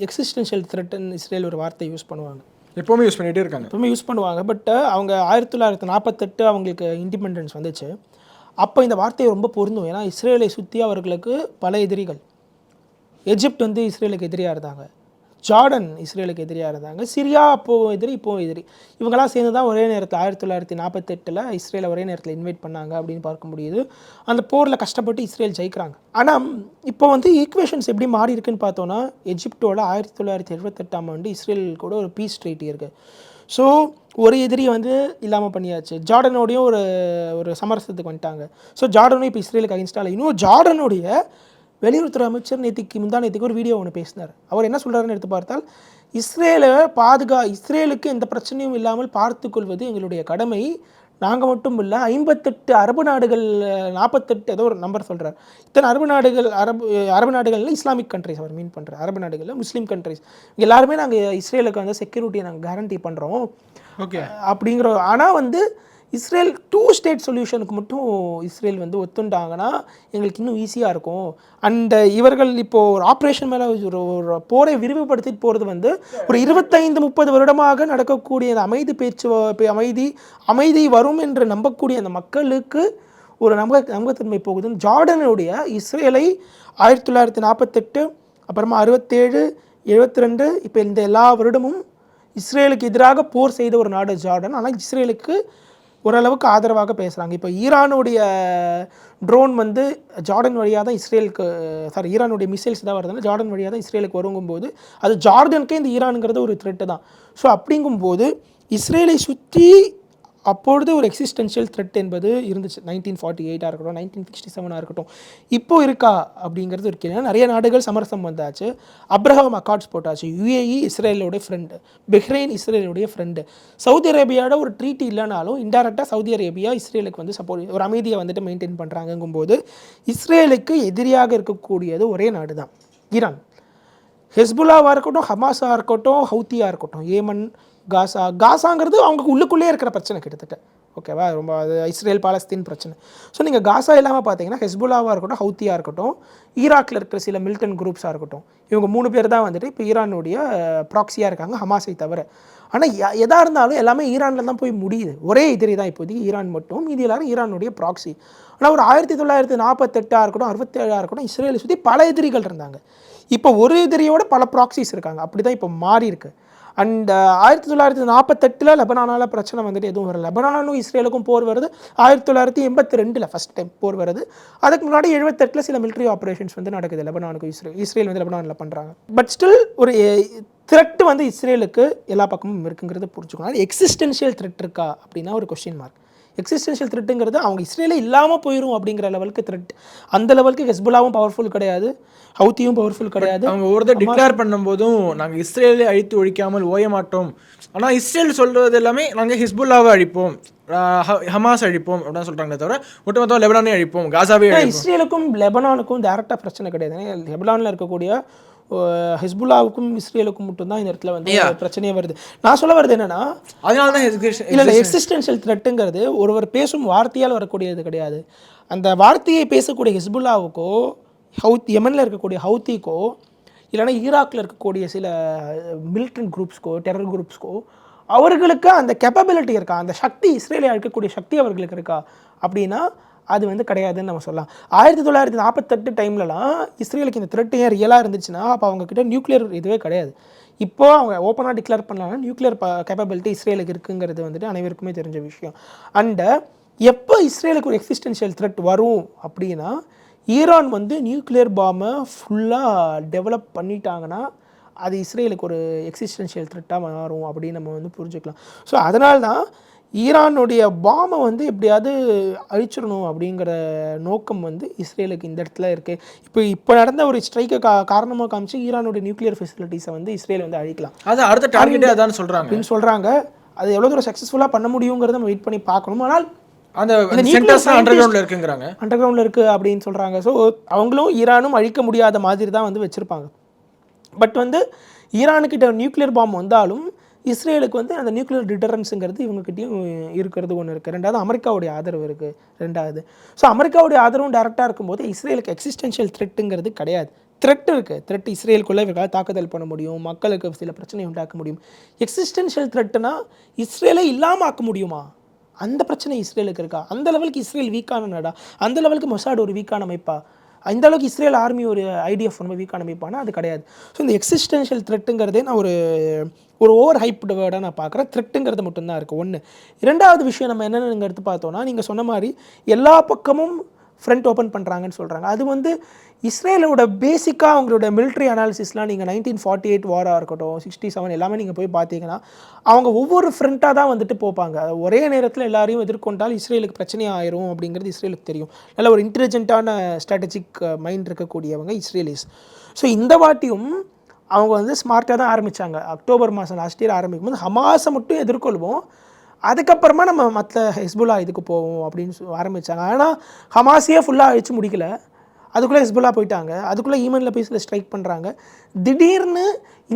எக்ஸிஸ்டென்ஷியல் த்ரெட்டுன்னு இஸ்ரேல் ஒரு வார்த்தை யூஸ் பண்ணுவாங்க, எப்போவுமே யூஸ் பண்ணிகிட்டே இருக்காங்க. எப்போவுமே யூஸ் பண்ணுவாங்க. பட் அவங்க 1948 அவங்களுக்கு இண்டிபெண்டன்ஸ் வந்துச்சு. அப்போ இந்த வார்த்தையை ரொம்ப பொருந்தும். ஏன்னா இஸ்ரேலை சுற்றி அவர்களுக்கு பல எதிரிகள். எஜிப்ட் வந்து இஸ்ரேலுக்கு எதிரியாக இருந்தாங்க, ஜார்டன் இஸ்ரேலுக்கு எதிரியாக இருந்தாங்க, சிரியா அப்போது எதிரி இப்போது எதிரி. இவங்களாம் சேர்ந்து தான் ஒரே நேரத்தில் 1948 இஸ்ரேலை ஒரே நேரத்தில் இன்வைட் பண்ணாங்க அப்படின்னு பார்க்க முடியுது. அந்த போரில் கஷ்டப்பட்டு இஸ்ரேல் ஜெயிக்கிறாங்க. ஆனால் இப்போ வந்து ஈக்குவேஷன்ஸ் எப்படி மாறி இருக்குன்னு பார்த்தோன்னா, எஜிப்டோட 1978 இஸ்ரேல் கூட ஒரு பீஸ் ட்ரீட்டி இருக்குது. ஸோ ஒரு எதிரியை வந்து இல்லாமல் பண்ணியாச்சு. ஜார்டனோடையும் ஒரு சமரசத்துக்கு வந்துட்டாங்க. ஸோ ஜார்டனும் இப்போ இஸ்ரேலுக்கு அகைன்ஸ்டாக இன்னும் ஜார்டனுடைய வெளியுறவுத்துறை அமைச்சர் முந்தானேத்துக்கு ஒரு வீடியோ ஒன்று பேசினார். அவர் என்ன சொல்கிறாருன்னு எடுத்து பார்த்தால், இஸ்ரேலுக்கு எந்த பிரச்சனையும் இல்லாமல் பார்த்துக்கொள்வது எங்களுடைய கடமை. நாங்கள் மட்டும் இல்லை, 58 அரபு நாடுகள், 48 ஏதோ ஒரு நம்பர் சொல்கிறார். இத்தனை அரபு நாடுகளில் இஸ்லாமிக் கண்ட்ரிஸ் அவர் மீன் பண்ணுறார். அரபு நாடுகளில் முஸ்லீம் கண்ட்ரிஸ் எல்லாருமே நாங்கள் இஸ்ரேலுக்கு வந்து செக்யூரிட்டியை நாங்கள் கேரண்டி பண்ணுறோம் ஓகே அப்படிங்கிற. ஆனால் வந்து இஸ்ரேல் 2 ஸ்டேட் சொல்யூஷனுக்கு மட்டும் இஸ்ரேல் வந்து ஒத்துண்டாங்கன்னா எங்களுக்கு இன்னும் ஈஸியாக இருக்கும். அண்ட் இவர்கள் இப்போது ஒரு ஆப்ரேஷன் மேலே ஒரு போரை விரிவுபடுத்திட்டு போகிறது வந்து ஒரு 25-30 வருடமாக நடக்கக்கூடிய அந்த அமைதி வரும் என்று நம்பக்கூடிய அந்த மக்களுக்கு ஒரு நம்பகத்தன்மை போகுதுன்னு ஜார்டனுடைய இஸ்ரேலை 1948 அப்புறமா 67, 72 இப்போ இந்த எல்லா வருடமும் இஸ்ரேலுக்கு எதிராக போர் செய்த ஒரு நாடு ஜார்டன். ஆனால் இஸ்ரேலுக்கு ஓரளவுக்கு ஆதரவாக பேசுகிறாங்க. இப்போ ஈரானுடைய ட்ரோன் வந்து ஜார்டன் வழியாக தான் ஈரானுடைய மிசைல்ஸ் தான் வருதுன்னா ஜார்டன் வழியாக தான் இஸ்ரேலுக்கு வருங்கும்போது அது ஜார்டனுக்கே இந்த ஈரானுங்கிறது ஒரு த்ரெட்டு தான். ஸோ அப்படிங்கும்போது இஸ்ரேலை சுற்றி அப்பொழுது ஒரு எக்ஸிஸ்டென்ஷியல் த்ரெட் என்பது இருந்துச்சு. 1948 இருக்கட்டும், 1967 இருக்கட்டும். இப்போ இருக்கா அப்படிங்கிறது இருக்கு. ஏன்னா நிறைய நாடுகள் சமரசம் வந்தாச்சு, அப்ரஹாம் அக்கார்ட்ஸ் போட்டாச்சு. UAE இஸ்ரேலோடைய ஃப்ரெண்டு, பஹ்ரைன் இஸ்ரேலுடைய ஃப்ரெண்டு, சவுதி அரேபியாவோட ஒரு ட்ரீட்டி இல்லைனாலும் இன்டெரக்டாக சவுதி அரேபியா இஸ்ரேலுக்கு வந்து சப்போர்ட் ஒரு அமைதியை வந்துட்டு மெயின்டைன் பண்ணுறாங்கும்போது இஸ்ரேலுக்கு எதிரியாக இருக்கக்கூடியது ஒரே நாடு தான் ஈரான். ஹெஸ்புல்லாவாக இருக்கட்டும், ஹமாஸாக இருக்கட்டும், ஹவுத்தியாக இருக்கட்டும், ஏமன், காசாங்கிறது அவங்க உள்ளுக்குள்ளே இருக்கிற பிரச்சனை கிட்டத்தட்ட. ஓகேவா, ரொம்ப அது இஸ்ரேல் பாலஸ்தீன் பிரச்சனை. ஸோ நீங்கள் காசா இல்லாமல் பார்த்தீங்கன்னா ஹெஸ்புல்லாவாக இருக்கட்டும், ஹவுத்தியாக இருக்கட்டும், ஈராக்கில் இருக்கிற சில மிலிட்டன் குரூப்ஸாக இருக்கட்டும், இவங்க 3 பேர் தான் வந்துட்டு இப்போ ஈரானுடைய ப்ராக்சியாக இருக்காங்க, ஹமாஸை தவிர. ஆனால் எதாக இருந்தாலும் எல்லாமே ஈரானில் தான் போய் முடியுது. ஒரே எதிரி தான் இப்போதைக்கு ஈரான் மட்டும், மீதி எல்லாரும் ஈரானுடைய ப்ராக்சி. ஆனால் ஒரு 1948 இருக்கட்டும், 67 இருக்கட்டும், இஸ்ரேலை சுற்றி பல எதிரிகள் இருந்தாங்க. இப்போ ஒரு எதிரியோட பல ப்ராக்சிஸ் இருக்காங்க. அப்படி தான் இப்போ மாறி இருக்கு. அண்ட் 1948 லெபனானால் பிரச்சனை வந்துட்டு எதுவும் வரல. லெபனானும் இஸ்ரேலுக்கும் போர் வருது 1982 ஃபஸ்ட் டைம் போர் வருது. அதுக்கு முன்னாடி 78 சில மிலிட்ரி ஆப்ரேஷன்ஸ் வந்து நடக்குது லெபனானுக்கும் இஸ்ரேல் வந்து லெபனானில் பண்ணுறாங்க. பட் ஸ்டில் ஒரு த்ரெட் வந்து இஸ்ரேலுக்கு எல்லா பக்கமும் இருக்குங்கிறத புரிஞ்சுக்கணும். எக்ஸிஸ்டென்ஷியல் த்ரெட் இருக்கா அப்படின்னா ஒரு கொஸ்டின் மார்க். எக்ஸிஸ்டென்ஷியல் த்ரெட்டுங்கிறது அவங்க இஸ்ரேலே இல்லாமல் போயிடும் அப்படிங்கிற லெவலுக்கு த்ரெட். அந்த லெவலுக்கு ஹெஸ்புல்லாவும் பவர்ஃபுல் கிடையாது, ஹவுத்தியும் பவர்ஃபுல் கிடையாது. அவங்க ஒருத்தர் டிக்ளேர் பண்ணும்போதும் நாங்கள் இஸ்ரேலை அழித்து ஒழிக்காமல் ஓய மாட்டோம், ஆனால் இஸ்ரேல் சொல்கிறது எல்லாமே நாங்கள் ஹிஸ்புல்லாவை அழிப்போம், ஹமாஸ் அழிப்போம் அப்படின்னு சொல்கிறாங்களே தவிர ஒட்டுமொத்தம் லெபனானே அழிப்போம், காசாவே அழிப்போம். இஸ்ரேலுக்கும் லெபனானுக்கும் டேரெக்டாக பிரச்சனை கிடையாது. லெபனானில் இருக்கக்கூடிய ஹெஸ்புல்லாவுக்கும் இஸ்ரேலுக்கும் மட்டும்தான் இந்த இடத்துல வந்து பிரச்சனையே வருது. நான் சொல்ல வருது என்னன்னா, அதனால தான் இல்லை எக்ஸிஸ்டென்ஷியல் த்ரெட்டுங்கிறது ஒருவர் பேசும் வார்த்தையால் வரக்கூடியது கிடையாது. அந்த வார்த்தையை பேசக்கூடிய ஹெஸ்புல்லாவுக்கோ யெமனில் இருக்கக்கூடிய ஹவுத்திக்கோ இல்லைனா ஈராக்கில் இருக்கக்கூடிய சில மிலிட்டன் குரூப்ஸ்க்கோ டெரர் குரூப்ஸ்க்கோ அவர்களுக்கு அந்த கேப்பபிலிட்டி இருக்கா, அந்த சக்தி இஸ்ரேலை அழிக்கக்கூடிய சக்தி அவர்களுக்கு இருக்கா அப்படின்னா அது வந்து கிடையாதுன்னு நம்ம சொல்லலாம். 1948 டைம்லலாம் இஸ்ரேலுக்கு இந்த த்ரெட் ஏன் ரியலாக இருந்துச்சுன்னா அப்போ அவங்கக்கிட்ட நியூக்ளியர் இதுவே கிடையாது. இப்போ அவங்க ஓப்பனாக டிக்ளேர் பண்ணலாம்னா நியூக்ளியர் கேப்பபிலிட்டி இஸ்ரேலுக்கு இருக்குங்கிறது வந்துட்டு அனைவருக்குமே தெரிஞ்ச விஷயம். அண்ட் எப்போ இஸ்ரேலுக்கு ஒரு எக்ஸிஸ்டென்ஷியல் த்ரெட் வரும் அப்படின்னா ஈரான் வந்து நியூக்ளியர் பாம்பை ஃபுல்லாக டெவலப் பண்ணிட்டாங்கன்னா அது இஸ்ரேலுக்கு ஒரு எக்ஸிஸ்டென்ஷியல் த்ரெட்டாக மாறும் அப்படின்னு நம்ம வந்து புரிஞ்சுக்கலாம். ஸோ அதனால தான் ஈரானுடைய பாம்பை வந்து எப்படியாவது அழிச்சிடணும் அப்படிங்கிற நோக்கம் வந்து இஸ்ரேலுக்கு இந்த இடத்துல இருக்குது. இப்போ நடந்த ஒரு ஸ்ட்ரைக்கை காரணமாக காமிச்சு ஈரானுடைய நியூக்ளியர் ஃபெசிலிட்டிஸை வந்து இஸ்ரேல் வந்து அழிக்கலாம். அது அடுத்த டார்கெட்டே அதான் சொல்கிறாங்க அப்படின்னு சொல்கிறாங்க. அது எவ்வளோ தூரம் சக்ஸஸ்ஃபுல்லாக பண்ண முடியுங்கிறத நம்ம வெயிட் பண்ணி பார்க்கணும். ஆனால் அந்த சென்டர்ஸ் அண்டர் கிரவுண்டில் இருக்குங்கிறாங்க, அண்டர் கிரவுண்டில் இருக்குது அப்படின்னு சொல்கிறாங்க. ஸோ அவங்களும் ஈரானும் அழிக்க முடியாத மாதிரி தான் வந்து வச்சுருப்பாங்க. பட் வந்து ஈரானுக்கிட்ட நியூக்ளியர் பாம்பு வந்தாலும் இஸ்ரேலுக்கு வந்து அந்த நியூக்ளியர் டிட்டரன்ஸுங்கிறது இவங்ககிட்டையும் இருக்கிறது ஒன்று இருக்குது. ரெண்டாவது அமெரிக்காவுடைய ஆதரவு இருக்குது. ரெண்டாவது ஸோ அமெரிக்காவுடைய ஆதரவும் டேரெக்டாக இருக்கும்போது இஸ்ரேலுக்கு எக்ஸிஸ்டென்ஷியல் த்ரெட்டுங்கிறது கிடையாது. த்ரெட் இருக்குது. த்ரெட் இஸ்ரேலுக்குள்ளே இவர்களால் தாக்குதல் பண்ண முடியும், மக்களுக்கு சில பிரச்சனை உண்டாக்க முடியும். எக்ஸிஸ்டென்ஷியல் த்ரெட்டுனா இஸ்ரேலை இல்லாமல் ஆக்க முடியுமா? அந்த பிரச்சனை இஸ்ரேலுக்கு இருக்கா? அந்த லெவலுக்கு இஸ்ரேல் வீக்கான நாடா? அந்த லெவலுக்கு மொசாட் ஒரு வீக்கான அமைப்பா? இந்த அளவுக்கு இஸ்ரேல் ஆர்மி ஒரு ஐடிஎஃப் ரொம்ப வீக்கான அமைப்பானா? அது கிடையாது. ஸோ இந்த எக்ஸிஸ்டென்ஷியல் த்ரெட்டுங்கிறதே நான் ஒரு ஓவர் ஹைப்டு வேர்டாக நான் பார்க்குறேன். த்ரெட்டுங்கிறது மட்டும்தான் இருக்குது ஒன்று. இரண்டாவது விஷயம் நம்ம என்னென்னு எடுத்து பார்த்தோன்னா நீங்கள் சொன்ன மாதிரி எல்லா பக்கமும் ஃப்ரண்ட் ஓப்பன் பண்ணுறாங்கன்னு சொல்கிறாங்க. அது வந்து இஸ்ரேலோட பேசிக்காக அவங்களோட மிலிட்ரி அனாலிசிஸ்லாம் நீங்கள் 1948 வாராக இருக்கட்டும், 67 எல்லாமே நீங்கள் போய் பார்த்தீங்கன்னா அவங்க ஒவ்வொரு ஃப்ரண்ட்டாக தான் வந்துட்டு போப்பாங்க. ஒரே நேரத்தில் எல்லாரையும் எதிர்கொண்டால் இஸ்ரேலுக்கு பிரச்சனையாக ஆயிரும் அப்படிங்கிறது இஸ்ரேலுக்கு தெரியும். நல்ல ஒரு இன்டெலிஜென்ட்டான ஸ்ட்ராட்டஜிக் மைண்ட் இருக்கக்கூடியவங்க இஸ்ரேலிஸ். ஸோ இந்த வாட்டியும் அவங்க வந்து ஸ்மார்ட்டாக தான் ஆரம்பித்தாங்க. அக்டோபர் மாதம் லாஸ்ட் இயர் ஆரம்பிக்கும் போது ஹமாஸை மட்டும் எதிர்கொள்வோம், அதுக்கப்புறமா நம்ம மற்ற ஹெஸ்புல்லா இதுக்கு போவோம் அப்படின்னு ஆரம்பித்தாங்க. ஆனால் ஹமாஸையே ஃபுல்லாக அழிச்சு முடிக்கல, அதுக்குள்ளே ஹெஸ்புல்லா போயிட்டாங்க, அதுக்குள்ளே ஈமனில் போய் சில ஸ்ட்ரைக் பண்ணுறாங்க. திடீர்னு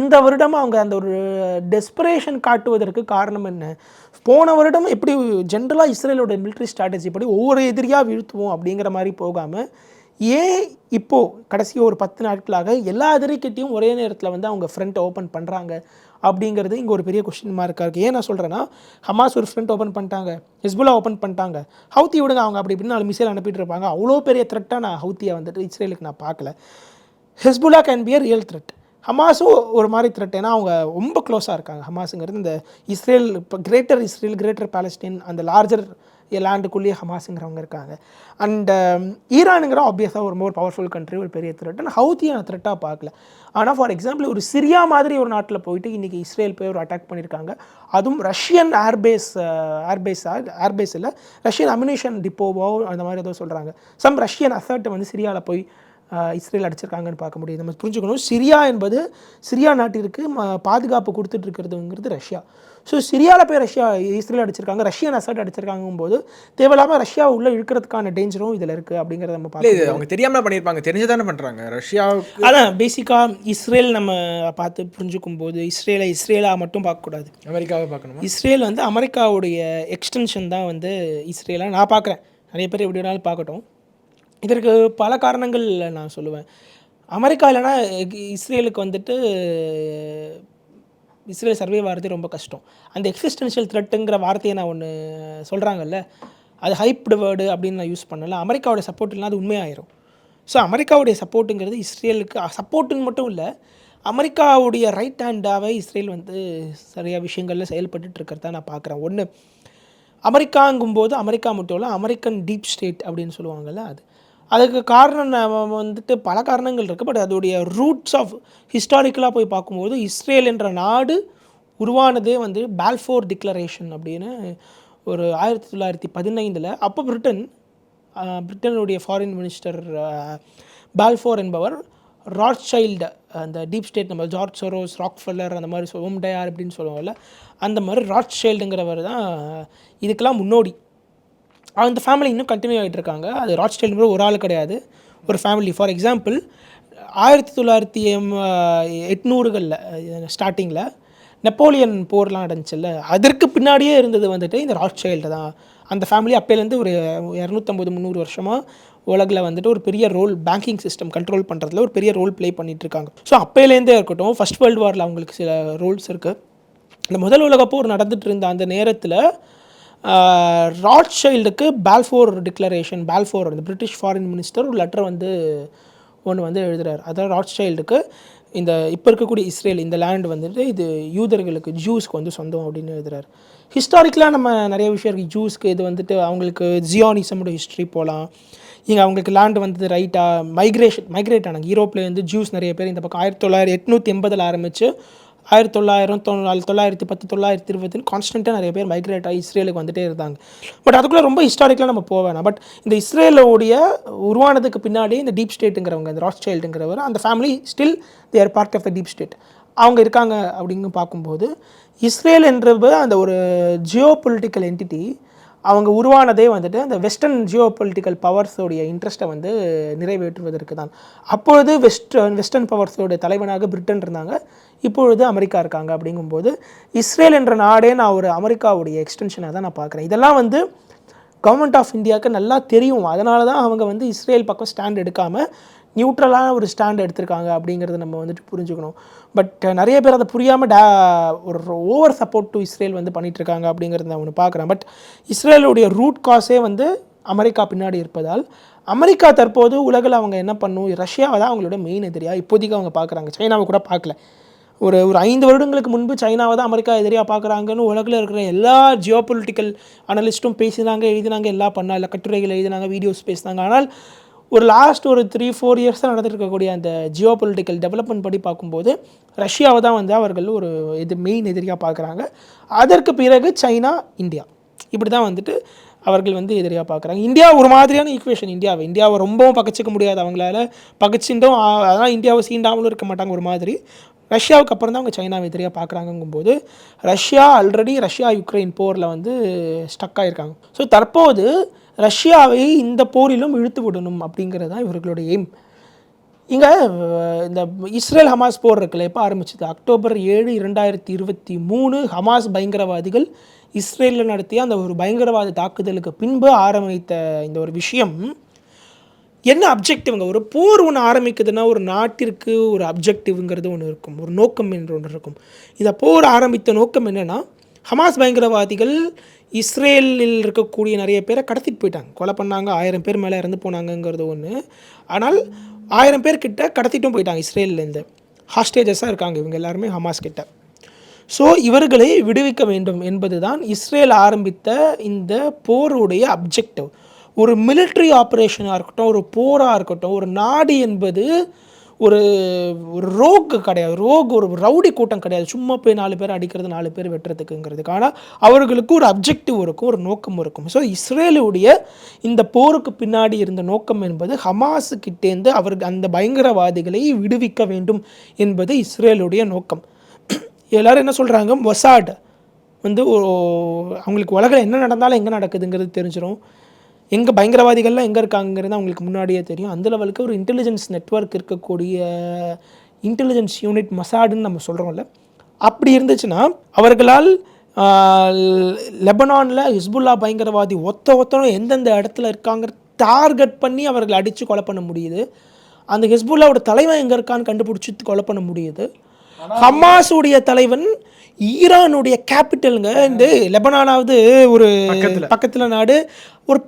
இந்த வருடம் அவங்க அந்த ஒரு டெஸ்பரேஷன் காட்டுவதற்கு காரணம் என்ன? போன வருடம் எப்படி ஜென்ரலாக இஸ்ரேலோட மிலிட்ரி ஸ்ட்ராட்டஜி படி ஒவ்வொரு எதிரியாக வீழ்த்துவோம் அப்படிங்கிற மாதிரி போகாமல் ஏன் இப்போது கடைசி ஒரு 10 நாட்களாக எல்லா எதிரிக்கிட்டையும் ஒரே நேரத்தில் வந்து அவங்க ஃப்ரண்ட் ஓப்பன் பண்ணுறாங்க அப்படிங்கிறது இங்கே ஒரு பெரிய கொஸ்டின் மார்க்காக இருக்குது. ஏன் நான் சொல்கிறேன்னா ஹமாஸ் ஒரு ஃப்ரண்ட் ஓப்பன் பண்ணிட்டாங்க, ஹெஸ்புல்லா ஓப்பன் பண்ணிட்டாங்க, ஹவுத்தி விடுங்க அவங்க அப்படி இப்படின்னு 4 மிசைல் அனுப்பிட்டு இருப்பாங்க. அவ்வளோ பெரிய த்ரெட்டாக நான் ஹவுத்தியை வந்துட்டு இஸ்ரேலுக்கு நான் பார்க்கல. Hezbollah can be a real threat. ஹமாஸும் ஒரு மாதிரி த்ரெட், ஏன்னா அவங்க ரொம்ப க்ளோஸாக இருக்காங்க. ஹமாஸுங்கிறது இந்த இஸ்ரேல் இப்போ கிரேட்டர் இஸ்ரேல், கிரேட்டர் பாலஸ்தீன், அந்த லார்ஜர் லேண்டுக்குள்ளேயே ஹமாஸுங்கிறவங்க இருக்காங்க. அண்ட் ஈரானுங்கிற ஆப்வியஸாக ஒரு மோர் பவர்ஃபுல் கண்ட்ரி, ஒரு பெரிய த்ரெட். ஆனால் ஹவுத்தியை நான் த்ரெட்டாக பார்க்கல. ஆனால் ஃபார் எக்ஸாம்பிள் ஒரு சிரியா மாதிரி ஒரு நாட்டில் போயிட்டு இன்றைக்கி இஸ்ரேல் போய் ஒரு அட்டாக் பண்ணியிருக்காங்க. அதுவும் ரஷ்யன் ஏர்பேஸில் ரஷ்யன் அம்யூனிஷன் டிப்போவோ அந்த மாதிரி ஏதோ சொல்கிறாங்க. சம் ரஷ்யன் அசர்ட்டை வந்து சிரியாவில் போய் இஸ்ரேல் அடிச்சிருக்காங்கன்னு பார்க்க முடியுது. நம்ம புரிஞ்சுக்கணும், சிரியா என்பது சிரியா நாட்டிற்கு பாதுகாப்பு கொடுத்துட்டு இருக்கிறதுங்கிறது ரஷ்யா. ஸோ சிரியாவில் போய் இஸ்ரேல் அடிச்சிருக்காங்க, ரஷ்யன் அசர்ட் அடிச்சிருக்காங்கும் போது தேவையில்லாமல் ரஷ்யா உள்ளே இழுக்கிறதுக்கான டேஞ்சரும் இதில் இருக்குது அப்படிங்கிறத நம்ம பார்க்கலாம். அவங்க தெரியாமல் பண்ணியிருப்பாங்க, தெரிஞ்சு தானே பண்ணுறாங்க ரஷ்யா. அதான் பேசிக்காக இஸ்ரேல் நம்ம பார்த்து புரிஞ்சுக்கும் போது இஸ்ரேலாக மட்டும் பார்க்கக்கூடாது, அமெரிக்காவை பார்க்கணும். இஸ்ரேல் வந்து அமெரிக்காவுடைய எக்ஸ்டென்ஷன் தான் வந்து இஸ்ரேலாக நான் பார்க்குறேன். நிறைய பேர் எப்படி வேணாலும் பார்க்கட்டும். இதற்கு பல காரணங்கள் நான் சொல்லுவேன். அமெரிக்கா இல்லைனா இஸ்ரேலுக்கு வந்துட்டு இஸ்ரேல் சர்வே ஆகிறது ரொம்ப கஷ்டம். அந்த எக்ஸிஸ்டென்ஷியல் த்ரெட்டுங்கிற வார்த்தையை நான் ஒன்று சொல்கிறாங்கல்ல, அது ஹைப்டு வேர்டு அப்படின்னு நான் யூஸ் பண்ணல. அமெரிக்காவோட சப்போர்ட் இல்லைனா அது உண்மையாயிரும். ஸோ அமெரிக்காவுடைய சப்போர்ட்டுங்கிறது இஸ்ரேலுக்கு சப்போர்ட்டுன்னு மட்டும் இல்லை, அமெரிக்காவுடைய ரைட் ஹேண்டாகவே இஸ்ரேல் வந்து சரியாக விஷயங்களில் செயல்பட்டு இருக்கிறதா நான் பார்க்குறேன். ஒன்று அமெரிக்காங்கும்போது அமெரிக்கா மட்டும் இல்லை, அமெரிக்கன் டீப் ஸ்டேட் அப்படின்னு சொல்லுவாங்கள்ல, அதுக்கு காரணம் வந்துட்டு பல காரணங்கள் இருக்குது. பட் அதோடைய ரூட்ஸ் ஆஃப் ஹிஸ்டாரிக்கலாக போய் பார்க்கும்போது இஸ்ரேல் என்ற நாடு உருவானதே வந்து பால்ஃபோர் டிக்ளரேஷன் அப்படின்னு ஒரு 1915 அப்போ பிரிட்டனுடைய ஃபாரின் மினிஸ்டர் பால்ஃபோர் என்பவர் ராட்சைல்டு, அந்த டீப் ஸ்டேட் நம்ம ஜார்ஜ் சோரோஸ், ராக்ஃபெல்லர் அந்த மாதிரி ஓம்டயார் அப்படின்னு சொல்லுவாங்கல்ல, அந்த மாதிரி ராட்சைல்டுங்கிறவர் தான் இதுக்கெல்லாம் முன்னோடி. அந்த ஃபேமிலி இன்னும் கண்டினியூ ஆகிட்டு இருக்காங்க. அது ராட்சைல்டுங்கிற ஒரு ஆள் கிடையாது, ஒரு ஃபேமிலி. ஃபார் எக்ஸாம்பிள் 1980களில் ஸ்டார்டிங்கில் நெப்போலியன் போர்லாம் நடந்துச்சுல்ல, அதற்கு பின்னாடியே இருந்தது வந்துட்டு இந்த ராட்சைல்டு தான். அந்த ஃபேமிலி அப்போலேருந்து ஒரு 250-300 வருஷமாக உலகில் வந்துட்டு ஒரு பெரிய ரோல், பேங்கிங் சிஸ்டம் கண்ட்ரோல் பண்ணுறதுல ஒரு பெரிய ரோல் ப்ளே பண்ணிகிட்ருக்காங்க. ஸோ அப்போலேருந்தே இருக்கட்டும், ஃபர்ஸ்ட் வேர்ல்டு வாரில் அவங்களுக்கு சில ரோல்ஸ் இருக்குது. இந்த முதல் உலகப் போர் நடந்துட்டு இருந்த அந்த நேரத்தில் ராட்சைல்டுக்கு பால்ஃபோர் டிக்ளரேஷன், பால்ஃபோர் அந்த பிரிட்டிஷ் ஃபாரின் மினிஸ்டர் ஒரு லெட்டர் வந்து ஒன்று வந்து எழுதுறாரு. அதாவது ராட்சைல்டுக்கு இந்த இப்போ இருக்கக்கூடிய இஸ்ரேல் இந்த லேண்ட் வந்துட்டு இது யூதர்களுக்கு, ஜூஸ்க்கு வந்து சொந்தம் அப்படின்னு எழுதுறாரு. ஹிஸ்டாரிக்கலாக நம்ம நிறைய விஷயம் இருக்குது. ஜூஸ்க்கு இது வந்துட்டு அவங்களுக்கு ஜியானிசமோட ஹிஸ்ட்ரி போகலாம். இங்கே அவங்களுக்கு லேண்ட் வந்து ரைட்டாக மைக்ரேட் ஆனாங்க. யூரோப்லேருந்து ஜூஸ் நிறைய பேர் இந்த பக்கம் 1880 ஆரம்பித்து 1900, 910, 920 கான்ஸ்டண்ட்டாக நிறைய பேர் மைக்ரேட் ஆகி இஸ்ரேலுக்கு வந்துட்டே இருந்தாங்க. பட் அதுக்குள்ளே ரொம்ப ஹிஸ்டாரிக்கலாக நம்ம போவேன். பட் இந்த இஸ்ரேலோடைய உருவானதுக்கு பின்னாடி இந்த டீப் ஸ்டேட்டுங்கிறவங்க, இந்த ராட்சைல்டுங்கிறவர், அந்த family still they are part of the deep state அவங்க இருக்காங்க அப்படின்னு பார்க்கும்போது, இஸ்ரேல் என்றது அந்த ஒரு ஜியோ பொலிட்டிக்கல் என்டிட்டி அவங்க உருவானதே வந்துட்டு அந்த வெஸ்டர்ன் ஜியோ பொலிட்டிக்கல் பவர்ஸோடைய இன்ட்ரெஸ்ட்டை வந்து நிறைவேற்றுவதற்கு தான். அப்பொழுது வெஸ்டர்ன் பவர்ஸோடைய தலைவனாக பிரிட்டன் இருந்தாங்க, இப்பொழுது அமெரிக்கா இருக்காங்க. அப்படிங்கும்போது இஸ்ரேல் என்ற நாடே நான் ஒரு அமெரிக்காவுடைய எக்ஸ்டென்ஷனாக தான் நான் பார்க்குறேன். இதெல்லாம் வந்து கவர்மெண்ட் ஆஃப் இந்தியாவுக்கு நல்லா தெரியும். அதனால தான் அவங்க வந்து இஸ்ரேல் பக்கம் ஸ்டாண்ட் எடுக்காமல் நியூட்ரலான ஒரு ஸ்டாண்ட் எடுத்திருக்காங்க அப்படிங்கிறத நம்ம வந்துட்டு புரிஞ்சுக்கணும். பட் நிறைய பேர் அதை புரியாமல் ஒரு ஓவர் சப்போர்ட் டு இஸ்ரேல் வந்து பண்ணிகிட்ருக்காங்க அப்படிங்கிறத நான் ஒன்று பார்க்குறேன். பட் இஸ்ரேலுடைய ரூட் காஸே வந்து அமெரிக்கா பின்னாடி இருப்பதால் அமெரிக்கா தற்போது உலகில் அவங்க என்ன பண்ணும், ரஷ்யாவை தான் அவங்களோட மெயின் எதிரியாக இப்போதைக்கு அவங்க பார்க்குறாங்க. சைனாவை கூட பார்க்கல. ஒரு 5 வருடங்களுக்கு முன்பு சைனாவை தான் அமெரிக்கா எதிரியாக பார்க்குறாங்கன்னு உலகில் இருக்கிற எல்லா ஜியோ பொலிட்டிக்கல் அனலிஸ்ட்டும் பேசினாங்க, எழுதினாங்க, எல்லா கட்டுரைகள் எழுதினாங்க, வீடியோஸ் பேசினாங்க. ஆனால் ஒரு லாஸ்ட் ஒரு 3-4 இயர்ஸாக நடந்துருக்கக்கூடிய அந்த ஜியோ பொலிட்டிக்கல் டெவலப்மெண்ட் படி பார்க்கும்போது ரஷ்யாவை தான் வந்து அவர்கள் ஒரு மெயின் எதிரியாக பார்க்குறாங்க. அதற்கு பிறகு சைனா, இந்தியா, இப்படி தான் வந்துட்டு அவர்கள் வந்து எதிரியாக பார்க்குறாங்க. இந்தியா ஒரு மாதிரியான ஈக்குவேஷன். இந்தியாவை ரொம்பவும் பகச்சிக்க முடியாது அவங்களால, பகச்சிட்டும் அதனால் இந்தியாவை சீண்டாமலும் இருக்க மாட்டாங்க ஒரு மாதிரி. ரஷ்யாவுக்கு அப்புறம் தான் அவங்க சைனாவை எதிரியாக பார்க்குறாங்கும்போது ரஷ்யா யுக்ரைன் போரில் வந்து ஸ்டக் ஆகிருக்காங்க. ஸோ தற்போது ரஷ்யாவை இந்த போரிலும் இழுத்து விடணும் அப்படிங்கிறது தான் இவர்களுடைய எய்ம். இங்கே இந்த இஸ்ரேல் ஹமாஸ் போர் இருக்குல்ல, எப்போ ஆரம்பிச்சது? அக்டோபர் 7, 2023 ஹமாஸ் பயங்கரவாதிகள் இஸ்ரேலில் நடத்திய அந்த ஒரு பயங்கரவாத தாக்குதலுக்கு பின்பு ஆரம்பித்த இந்த ஒரு விஷயம் என்ன அப்ஜெக்டிவ்ங்க? ஒரு போர் ஒன்று ஆரம்பிக்குதுன்னா ஒரு நாட்டிற்கு ஒரு அப்ஜெக்டிவ்ங்கிறது ஒன்று இருக்கும், ஒரு நோக்கம் என்று ஒன்று இருக்கும். இந்த போர் ஆரம்பித்த நோக்கம் என்னென்னா, ஹமாஸ் பயங்கரவாதிகள் இஸ்ரேலில் இருக்கக்கூடிய நிறைய பேரை கடத்திட்டு போயிட்டாங்க, கொலை பண்ணாங்க, 1000 பேர் மேலே இறந்து போனாங்கங்கிறது ஒன்று. ஆனால் 1000 பேர்கிட்ட கடத்திட்டும் போயிட்டாங்க. இஸ்ரேல்லேருந்து ஹாஸ்டேஜஸாக இருக்காங்க இவங்க எல்லாருமே ஹமாஸ் கிட்ட. ஸோ இவர்களை விடுவிக்க வேண்டும் என்பது தான் இஸ்ரேல் ஆரம்பித்த இந்த போருடைய அப்ஜெக்டிவ். ஒரு மிலிட்ரி ஆப்ரேஷனாக இருக்கட்டும், ஒரு போராக இருக்கட்டும், ஒரு நாடு என்பது ஒரு ரோக் கிடையாது, ஒரு ரவுடி கூட்டம் கிடையாது. சும்மா போய் 4 பேர் அடிக்கிறது, 4 பேர் வெட்டுறதுக்குங்கிறதுக்கு. ஆனால் அவர்களுக்கு ஒரு அப்ஜெக்டிவ் இருக்கும், ஒரு நோக்கம் இருக்கும். ஸோ இஸ்ரேலுடைய இந்த போருக்கு பின்னாடி இருந்த நோக்கம் என்பது ஹமாஸுக்கிட்டேருந்து அவர்கள் அந்த பயங்கரவாதிகளை விடுவிக்க வேண்டும் என்பது இஸ்ரேலுடைய நோக்கம். எல்லோரும் என்ன சொல்கிறாங்க, மொசாட் வந்து அவங்களுக்கு உலகில் என்ன நடந்தாலும் எங்கே நடக்குதுங்கிறது தெரிஞ்சிடும், எங்கே பயங்கரவாதிகள்லாம் எங்கே இருக்காங்கிறது அவங்களுக்கு முன்னாடியே தெரியும். அந்த லெவலுக்கு ஒரு இன்டெலிஜென்ஸ் நெட்வொர்க் இருக்கக்கூடிய இன்டெலிஜென்ஸ் யூனிட் மொசாடுன்னு நம்ம சொல்கிறோம்ல, அப்படி இருந்துச்சுன்னா அவர்களால் லெபனானில் ஹிஸ்புல்லா பயங்கரவாதி ஒத்தனும் எந்தெந்த இடத்துல இருக்காங்க டார்கெட் பண்ணி அவர்களை அடித்து கொலை பண்ண முடியுது. அந்த ஹிஸ்புல்லாவோட தலைவன் எங்கே இருக்கான்னு கண்டுபிடிச்சி கொலை பண்ண முடியுது. ஹமாஸுடைய தலைவன் ஈரானுடைய கேபிட்டலுங்க. இந்த லெபனானாவது ஒரு பக்கத்தில் நாடு, ஒரு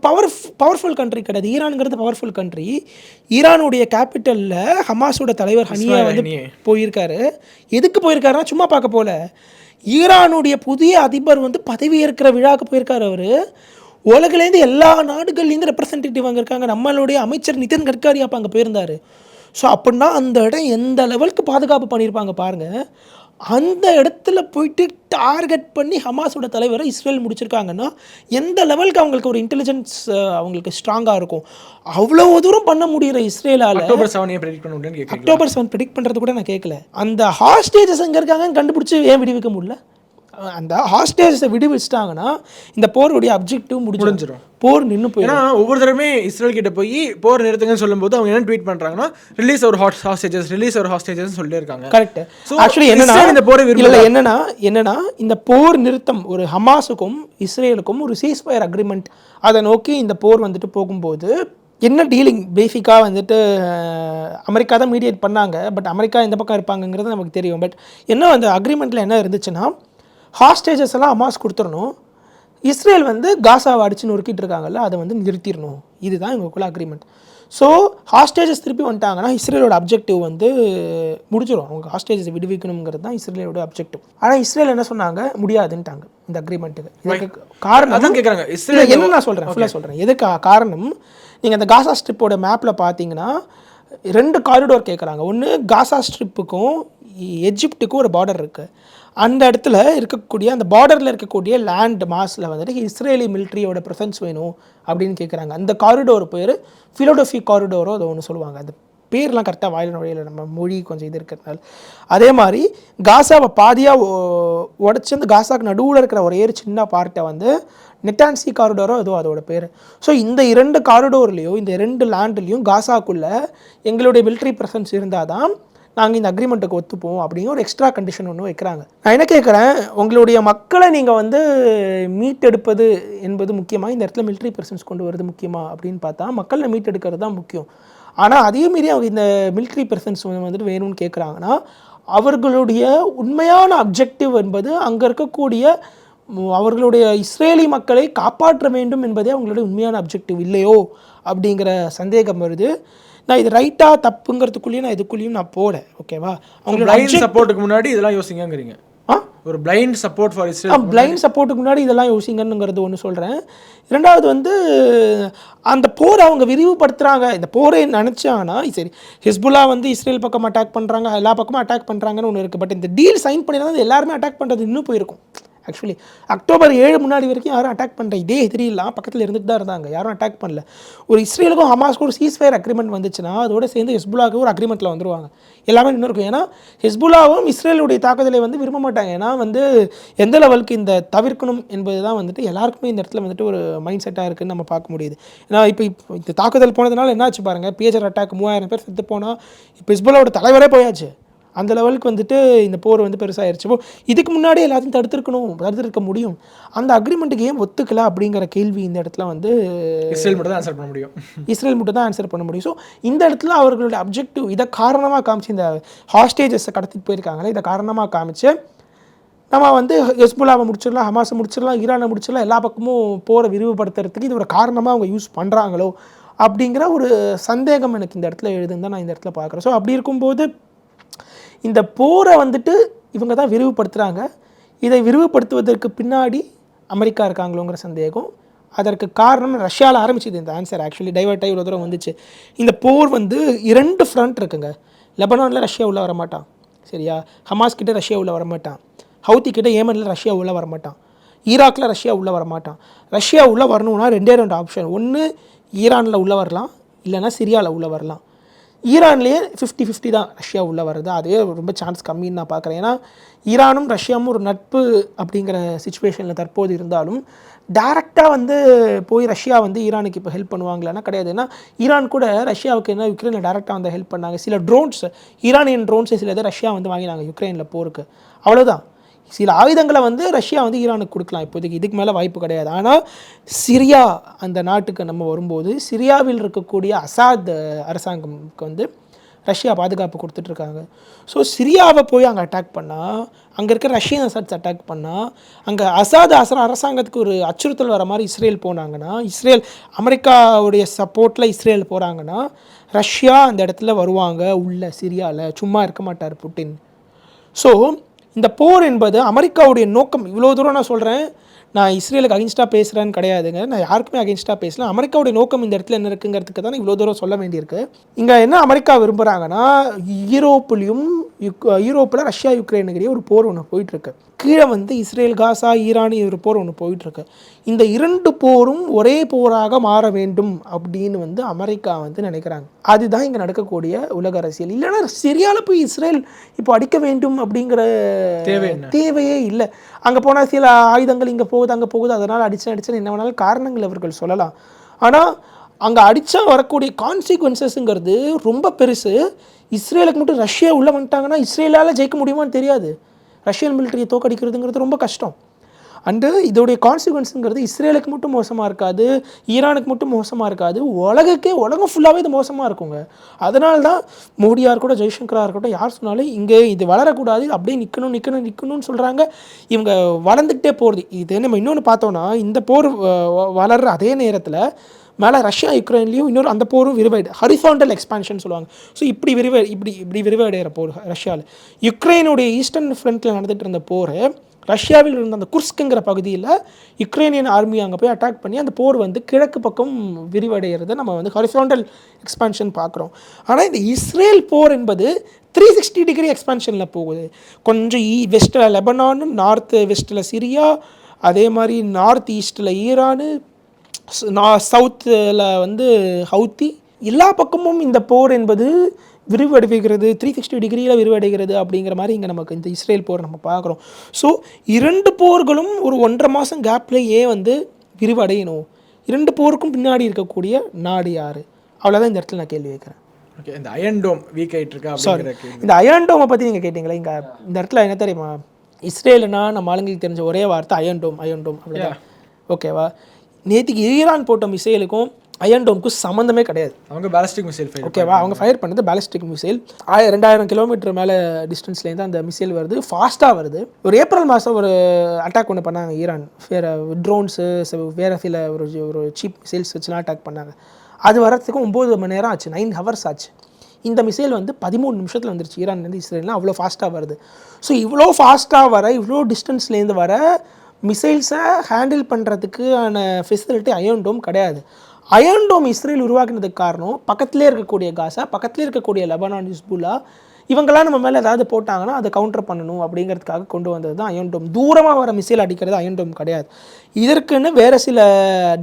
பவர்ஃபுல் கண்ட்ரி கிடையாது. ஈரானுங்கிறது பவர்ஃபுல் கண்ட்ரி. ஈரானுடைய கேபிட்டலில் ஹமாஸோட தலைவர் ஹனியா வந்து போயிருக்காரு. எதுக்கு போயிருக்காருன்னா சும்மா பார்க்க போல, ஈரானுடைய புதிய அதிபர் வந்து பதவியேற்கிற விழாவுக்கு போயிருக்காரு. அவர் உலகிலேருந்து எல்லா நாடுகள்லேருந்து ரெப்ரசன்டேட்டிவ் அங்கே இருக்காங்க. நம்மளுடைய அமைச்சர் நிதின் கட்காரி அப்போ அங்கே போயிருந்தார். ஸோ அப்படின்னா அந்த இடம் எந்த லெவலுக்கு பாதுகாப்பு பண்ணியிருப்பாங்க பாருங்கள். அந்த இடத்துல போயிட்டு டார்கெட் பண்ணி ஹமாஸோட தலைவரை இஸ்ரேல் முடிச்சிருக்காங்கன்னா எந்த லெவலுக்கு அவங்களுக்கு ஒரு இன்டெலிஜென்ஸ் அவங்களுக்கு ஸ்ட்ராங்காக இருக்கும். அவ்வளோ தூரம் பண்ண முடிகிற இஸ்ரேலால் அக்டோபர் 7 ப்ரெடிக்ட் பண்ணுறது கூட நான் கேட்கல. அந்த ஹாஸ்டேஜஸ் எங்கே இருக்காங்கன்னு கண்டுபிடிச்சி ஏன் விடுவிக்க முடியல? அந்த ஹாஸ்டேஜஸை விடுவிச்சிட்டாங்கன்னா இந்த போருடைய அப்ஜெக்டிவ் முடிஞ்சிடும், போர் நின்று போய். ஏன்னா ஒவ்வொரு தடவை இஸ்ரேல் கிட்ட போய் போர் நிறுத்துங்கன்னு சொல்லும்போது அவங்க என்ன ட்வீட் பண்ணுறாங்கன்னா, ரிலீஸ் ஒரு ஹாஸ்டேஜஸ் சொல்லிட்டு இருக்காங்க. கரெக்ட். ஆக்சுவலி என்னன்னா இந்த போர் என்னன்னா இந்த போர் நிறுத்தம் ஒரு ஹமாஸுக்கும் இஸ்ரேலுக்கும் ஒரு சீஸ்ஃபயர் அக்ரிமெண்ட், அதை நோக்கி இந்த போர் வந்துட்டு போகும்போது என்ன டீலிங் பேசிக்காக வந்துட்டு அமெரிக்கா தான் மீடியேட் பண்ணாங்க. பட் அமெரிக்கா எந்த பக்கம் இருப்பாங்கங்கிறது நமக்கு தெரியும். பட் என்ன அந்த அக்ரிமெண்ட்டில் என்ன இருந்துச்சுன்னா, ஹாஸ்டேஜஸ் எல்லாம் ஹமாஸ் கொடுத்துடணும், இஸ்ரேல் வந்து காசாவை அடிச்சு நொறுக்கிட்டு இருக்காங்கல்ல அதை வந்து நிறுத்திடணும். இதுதான் எங்களுக்குள்ள அக்ரிமெண்ட். ஸோ ஹாஸ்டேஜஸ் திருப்பி வந்துட்டாங்கன்னா இஸ்ரேலோட அப்ஜெக்டிவ் வந்து முடிஞ்சிடும். அவங்க ஹாஸ்டேஜஸ் விடுவிக்கணுங்கிறது தான் இஸ்ரேலோட அப்ஜெக்டிவ். ஆனால் இஸ்ரேல் என்ன சொன்னாங்க, முடியாதுன்ட்டாங்க இந்த அக்ரிமெண்ட்டுக்கு. இதுக்கு காரணம் அதான் கேட்குறாங்க இஸ்ரேல் என்ன நான் சொல்கிறேன், ஃபுல்லாக சொல்கிறேன். எதுக்கு காரணம், நீங்கள் அந்த காசா ஸ்ட்ரிப்போட மேப்பில் பார்த்தீங்கன்னா 2 காரிடோர் கேட்குறாங்க. ஒன்று காசா ஸ்ட்ரிப்புக்கும் எஜிப்டுக்கும் ஒரு பார்டர் இருக்குது. அந்த இடத்துல இருக்கக்கூடிய அந்த பார்டரில் இருக்கக்கூடிய லேண்ட் மாஸில் வந்துட்டு இஸ்ரேலி மிலிட்ரியோட ப்ரெசன்ஸ் வேணும் அப்படின்னு கேட்குறாங்க. அந்த காரிடோர் பேர் ஃபிலோடோஃபி காரிடோரோ அதை ஒன்று சொல்லுவாங்க. அந்த பேர்லாம் கரெக்டாக வாயில் நுழையில, நம்ம மொழி கொஞ்சம் இது இருக்கிறதுனால. அதே மாதிரி காசாவை பாதியாக உடச்சி அந்த காசாவுக்கு நடுவில் இருக்கிற ஒரே ஒரு சின்ன பார்ட்டை வந்து நெட்டான்சி காரிடோரோ ஏதோ அதோட பேர். ஸோ இந்த 2 காரிடோர்லேயும் இந்த 2 லேண்ட்லேயும் காசாக்குள்ளே எங்களுடைய மிலிட்ரி ப்ரெசன்ஸ் இருந்தால் தான் நாங்கள் இந்த அக்ரிமெண்ட்டுக்கு ஒத்துப்போம் அப்படிங்கிற ஒரு எக்ஸ்ட்ரா கண்டிஷன் ஒன்று வைக்கிறாங்க. நான் என்ன கேட்குறேன், உங்களுடைய மக்களை நீங்கள் வந்து மீட்டெடுப்பது என்பது முக்கியமாக, இந்த இடத்துல மிலிட்ரி ப்ரெசன்ஸ் கொண்டு வரது முக்கியமாக அப்படின்னு பார்த்தா மக்களை மீட்டெடுக்கிறது தான் முக்கியம். ஆனால் அதே மீறி அவங்க இந்த மிலிட்ரி ப்ரெசன்ஸ் வந்துட்டு வேணும்னு கேட்குறாங்கன்னா அவர்களுடைய உண்மையான அப்ஜெக்டிவ் என்பது அங்கே இருக்கக்கூடிய அவர்களுடைய இஸ்ரேலி மக்களை காப்பாற்ற வேண்டும் என்பதே அவங்களுடைய உண்மையான அப்ஜெக்டிவ் இல்லையோ அப்படிங்கிற சந்தேகம் வருது. நான் இது ரைட்டாக தப்புங்கிறதுக்குள்ளேயும் நான் இதுக்குள்ளேயும் நான் போட ஓகேவா. அவங்களோட சப்போர்ட்டுக்கு முன்னாடி இதெல்லாம் யோசிங்கங்கிறீங்க. ஒரு blind support for Israel, blind சப்போர்ட்டுக்கு முன்னாடி இதெல்லாம் யோசிங்கன்னுங்கிறது ஒன்று சொல்கிறேன். 2வது வந்து அந்த போரை அவங்க விரிவுபடுத்துகிறாங்க. இந்த போரை நினச்சாங்கன்னா சரி, ஹிஸ்புல்லா வந்து இஸ்ரேல் பக்கம் அட்டாக் பண்ணுறாங்க, எல்லா பக்கமும் அட்டாக் பண்ணுறாங்கன்னு ஒன்று இருக்குது. பட் இந்த டீல் சைன் பண்ணினா எல்லாருமே அட்டாக் பண்ணுறது இன்னும் போயிருக்கும். ஆக்சுவலி அக்டோபர் 7 முன்னாடி வரைக்கும் யாரும் அட்டாக் பண்ணுற இதே எதிரிலாம் பக்கத்தில் இருந்துட்டு தான் இருந்தாங்க, யாரும் அட்டாக் பண்ணல. ஒரு இஸ்ரேலுக்கும் ஹமாஸ்க்கும் ஒரு சீஸ்ஃபயர் அக்ரிமெண்ட் வந்துச்சுன்னா அதோட சேர்ந்து ஹிஸ்புல்லாவுக்கு ஒரு அக்ரிமெண்ட்டில் வந்துருவாங்க, எல்லாமே இன்னும் இருக்கும். ஏன்னா ஹிஸ்புல்லாவும் இஸ்ரேலுடைய தாக்குதலை வந்து விரும்ப மாட்டாங்க. ஏன்னா வந்து எந்த லெவலுக்கு இந்த தவிர்க்கணும் என்பது தான் வந்துட்டு எல்லாருக்குமே இந்த இடத்துல வந்துட்டு ஒரு மைண்ட் செட்டாக இருக்குதுன்னு நம்ம பார்க்க முடியுது. ஏன்னா இப்போ இந்த தாக்குதல் போனதுனால என்னாச்சு பாருங்கள், பேஜர் அட்டாக் 3000 பேர் செத்து போனால் இப்போ ஹிஸ்புல்லாவோட தலைவரே போயாச்சு. அந்த லெவலுக்கு வந்துட்டு இந்த போர் வந்து பெருசாகிடுச்சு. இப்போ இதுக்கு முன்னாடி எல்லாத்தையும் தடுத்திருக்க முடியும். அந்த அக்ரிமெண்ட்டுக்கு ஏன் ஒத்துக்கல அப்படிங்கிற கேள்வி இந்த இடத்துல வந்து இஸ்ரேல் மட்டும் தான் ஆன்சர் பண்ண முடியும். ஆன்சர் பண்ண முடியும். ஸோ இந்த இடத்துல அவர்களுடைய அப்ஜெக்டிவ் இதை காரணமாக காமிச்சு, இந்த ஹாஸ்டேஜஸை கடத்திட்டு போயிருக்காங்களே இதை காரணமாக காமிச்சு நம்ம வந்து ஹெஸ்புல்லாவை முடிச்சிடலாம், ஹமாஸை முடிச்சிடலாம், ஈரானை முடிச்சிடலாம், எல்லா பக்கமும் போரை விரிவுபடுத்துறதுக்கு இது ஒரு காரணமாக அவங்க யூஸ் பண்ணுறாங்களோ அப்படிங்கிற ஒரு சந்தேகம் எனக்கு இந்த இடத்துல எழுதுன்னு தான் நான் இந்த இடத்துல பார்க்குறேன். ஸோ அப்படி இருக்கும்போது இந்த போரை வந்துட்டு இவங்க தான் விரிவுபடுத்துகிறாங்க. இதை விரிவுபடுத்துவதற்கு பின்னாடி அமெரிக்கா இருக்காங்களோங்கிற சந்தேகம். அதற்கு காரணம் ரஷ்யாவில் ஆரம்பிச்சிது இந்த ஆன்சர். ஆக்சுவலி டைவர்ட் ஆகி இவ்வளோ தூரம் வந்துச்சு. இந்த போர் வந்து 2 ஃப்ரண்ட் இருக்குங்க. லெபனானில் ரஷ்யா உள்ளே வரமாட்டான், சரியா. ஹமாஸ் கிட்ட ரஷ்யா உள்ளே வரமாட்டான். ஹவுத்தி கிட்ட ஏமனில் ரஷ்யா உள்ளே வரமாட்டான். ஈராக்கில் ரஷ்யா உள்ளே வரமாட்டான். ரஷ்யா உள்ளே வரணும்னா 2 ஆப்ஷன். ஒன்று ஈரானில் உள்ளே வரலாம், இல்லைனா சிரியாவில் உள்ளே வரலாம். ஈரான்லேயே 50-50 தான் ரஷ்யா உள்ளே வருது. அதே ரொம்ப சான்ஸ் கம்மின்னு நான் பார்க்குறேன். ஏன்னா ஈரானும் ரஷ்யாவும் ஒரு நட்பு அப்படிங்கிற சிச்சுவேஷனில் தற்போது இருந்தாலும் டேரெக்டாக வந்து போய் ரஷ்யா வந்து ஈரானுக்கு இப்போ ஹெல்ப் பண்ணுவாங்களான்னா கிடையாது. ஏன்னா ஈரான் கூட ரஷ்யாவுக்கு என்ன யுக்ரைனில் டேரெக்டாக வந்து ஹெல்ப் பண்ணாங்க. சில ட்ரோன்ஸ், ஈரானியன் ட்ரோன்ஸை சில இதை ரஷ்யா வந்து வாங்கினாங்க யுக்ரைனில் போருக்கு, அவ்வளோதான். சில ஆயுதங்களை வந்து ரஷ்யா வந்து ஈரானுக்கு கொடுக்கலாம் இப்போதைக்கு, இதுக்கு மேலே வாய்ப்பு கிடையாது. ஆனால் சிரியா அந்த நாட்டுக்கு நம்ம வரும்போது சிரியாவில் இருக்கக்கூடிய அசாத் அரசாங்கம்க்கு வந்து ரஷ்யா பாதுகாப்பு கொடுத்துட்ருக்காங்க. ஸோ சிரியாவை போய் அங்கே அட்டாக் பண்ணால், அங்கே இருக்கிற ரஷ்யன் அசாட்ஸ் அட்டாக் பண்ணால், அங்கே அசாத் அரசாங்கத்துக்கு ஒரு அச்சுறுத்தல் வர மாதிரி இஸ்ரேல் போனாங்கன்னா, இஸ்ரேல் அமெரிக்காவுடைய சப்போர்ட்டில் இஸ்ரேல் போகிறாங்கன்னா ரஷ்யா அந்த இடத்துல வருவாங்க உள்ள சிரியாவில், சும்மா இருக்க மாட்டார் புட்டின். ஸோ இந்த போர் என்பது அமெரிக்காவுடைய நோக்கம். இவ்வளோ தூரம் நான் சொல்கிறேன், நான் இஸ்ரேலுக்கு அகென்ஸ்டாக பேசுகிறேன்னு கிடையாதுங்க, நான் யாருக்குமே அகென்ஸ்டாக பேசல. அமெரிக்காவுடைய நோக்கம் இந்த இடத்துல என்ன இருக்குங்கிறதுக்கு தான் இவ்வளோ தூரம் சொல்ல வேண்டியிருக்கு. இங்கே என்ன அமெரிக்கா விரும்புகிறாங்கன்னா, யூரோப்பில் ரஷ்யா யுக்ரைனுக்கிடையே ஒரு போர் ஒன்று போயிட்டுருக்கு. கீழே வந்து இஸ்ரேல் காசா ஈரான் ஒரு போர் ஒன்று போயிட்டுருக்கு. இந்த 2 போரும் ஒரே போராக மாற வேண்டும் அப்படின்னு வந்து அமெரிக்கா வந்து நினைக்கிறாங்க. அதுதான் இங்கே நடக்கக்கூடிய உலக அரசியல். இல்லைன்னா சிரியாவில் போய் இஸ்ரேல் இப்போ அடிக்க வேண்டும் அப்படிங்கிற தேவையே இல்லை. அங்கே போனால் சில ஆயுதங்கள் இங்கே போகுது அங்கே போகுது, அதனால் அடிச்சேன்னு என்ன வேணாலும் காரணங்கள் அவர்கள் சொல்லலாம். ஆனால் அங்கே அடித்தா வரக்கூடிய கான்சிக்வன்சஸ்ங்கிறது ரொம்ப பெருசு. இஸ்ரேலுக்கு மட்டும் ரஷ்யா உள்ளே வந்துட்டாங்கன்னா இஸ்ரேலால் ஜெயிக்க முடியுமான்னு தெரியாது. ரஷ்யன் மிலிட்டரியை தோக்கடிக்கிறதுங்கிறது ரொம்ப கஷ்டம். அண்டு இதோடைய கான்சிக்வன்ஸுங்கிறது இஸ்ரேலுக்கு மட்டும் மோசமாக இருக்காது, ஈரானுக்கு மட்டும் மோசமாக இருக்காது, உலகம் ஃபுல்லாகவே இது மோசமாக இருக்குங்க. அதனால தான் மோடியாக இருக்கட்டும், ஜெய்சங்கராக இருக்கட்டும், யார் சொன்னாலும் இங்கே இது வளரக்கூடாது, அப்படியே நிற்கணும்னு சொல்கிறாங்க. இவங்க வளர்ந்துக்கிட்டே போகிறது. இது நம்ம இன்னொன்று பார்த்தோன்னா, இந்த போர் வளர்கிற அதே நேரத்தில் மேலே ரஷ்யா யுக்ரைன்லேயும் இன்னொரு அந்த போரும் விரிவடை ஹரிசாண்டல் எக்ஸ்பான்ஷன் சொல்லுவாங்க. ஸோ இப்படி விரிவடைகிற போர் ரஷ்யாவில். யுக்ரைனுடைய ஈஸ்டர்ன் ஃப்ரண்ட்டில் நடந்துகிட்டு இருந்த போர் ரஷ்யாவில் இருந்த அந்த குர்ஸ்க்குங்கிற பகுதியில் யுக்ரைனியன் ஆர்மி அங்கே போய் அட்டாக் பண்ணி அந்த போர் வந்து கிழக்கு பக்கம் விரிவடைகிறத நம்ம வந்து ஹரிசாண்டல் எக்ஸ்பான்ஷன் பார்க்குறோம். ஆனால் இந்த இஸ்ரேல் போர் என்பது 360 டிகிரி எக்ஸ்பான்ஷனில் போகுது. கொஞ்சம் வெஸ்ட்டில் லெபனான், நார்த் வெஸ்ட்டில் சிரியா, அதே மாதிரி நார்த் ஈஸ்ட்டில் ஈரானு, சவுத்தில் வந்து ஹவுத்தி, எல்லா பக்கமும் இந்த போர் என்பது விரிவடைகிறது, 360 டிகிரியில் விரிவடைகிறது அப்படிங்கிற மாதிரி இங்கே நமக்கு இந்த இஸ்ரேல் போர் நம்ம பார்க்குறோம். ஸோ 2 போர்களும் ஒரு 1.5 மாதம் கேப்லேயே வந்து விரிவடையணும். 2 போருக்கும் பின்னாடி இருக்கக்கூடிய நாடு யார்? அவ்வளோதான் இந்த இடத்துல நான் கேள்வி வைக்கிறேன். ஓகே, இந்த அயன் டோம் வீக் ஆகிட்டு இருக்கா? சாரி, இந்த அயன் டோமை பற்றி நீங்கள் கேட்டிங்களா? இங்கே இந்த இடத்துல என்ன தெரியுமா, இஸ்ரேலுனா நம்ம ஆளுங்களுக்கு தெரிஞ்ச ஒரே வார்த்தை அயன் டோம் அவ்வளோதான். ஓகேவா? நேற்றுக்கு ஈரான் போட்ட மிசைலுக்கும் அயன் டோமுக்கும் சம்மந்தமே கிடையாது. அவங்க பேலிஸ்டிக் மிசைல் ஃபயர், ஓகேவா? அவங்க ஃபயர் பண்ணது பேலிஸ்டிக் மிசைல். 2000 கிலோமீட்டர் மேலே டிஸ்டன்ஸ்லேருந்து அந்த மிசைல் வருது, ஃபாஸ்ட்டாக வருது. ஒரு ஏப்ரல் மாதம் ஒரு அட்டாக் ஒன்று பண்ணாங்க ஈரான், வேறு ட்ரோன்ஸு, வேறு சில ஒரு சீப் மிசைல்ஸ் வச்சுலாம் அட்டாக் பண்ணாங்க. அது வரத்துக்கு 9 மணி நேரம் ஆச்சு, 9 ஹவர்ஸ் ஆச்சு. இந்த மிசைல் வந்து 13 நிமிஷத்தில் வந்துருச்சு ஈரான்லேருந்து இஸ்ரேல்னால். அவ்வளோ ஃபாஸ்ட்டாக வருது. ஸோ இவ்வளோ ஃபாஸ்ட்டாக வர, இவ்வளோ டிஸ்டன்ஸ்லேருந்து வர மிசைல்ஸை ஹேண்டில் பண்ணுறதுக்கான ஃபெசிலிட்டி அயன் டோம் கிடையாது. அயன் டோம் இஸ்ரேல் உருவாக்கினதுக்கு காரணம் பக்கத்திலே இருக்கக்கூடிய காசா, பக்கத்திலே இருக்கக்கூடிய லெபனான், ஹிஸ்புல்லா, இவங்கெல்லாம் நம்ம மேலே ஏதாவது போட்டாங்கன்னா அதை கவுண்டர் பண்ணணும் அப்படிங்கிறதுக்காக கொண்டு வந்தது தான் அயன் டோம். தூரமாக வர மிசைல் அடிக்கிறது அயன் டோம் கிடையாது. இதற்குன்னு வேறு சில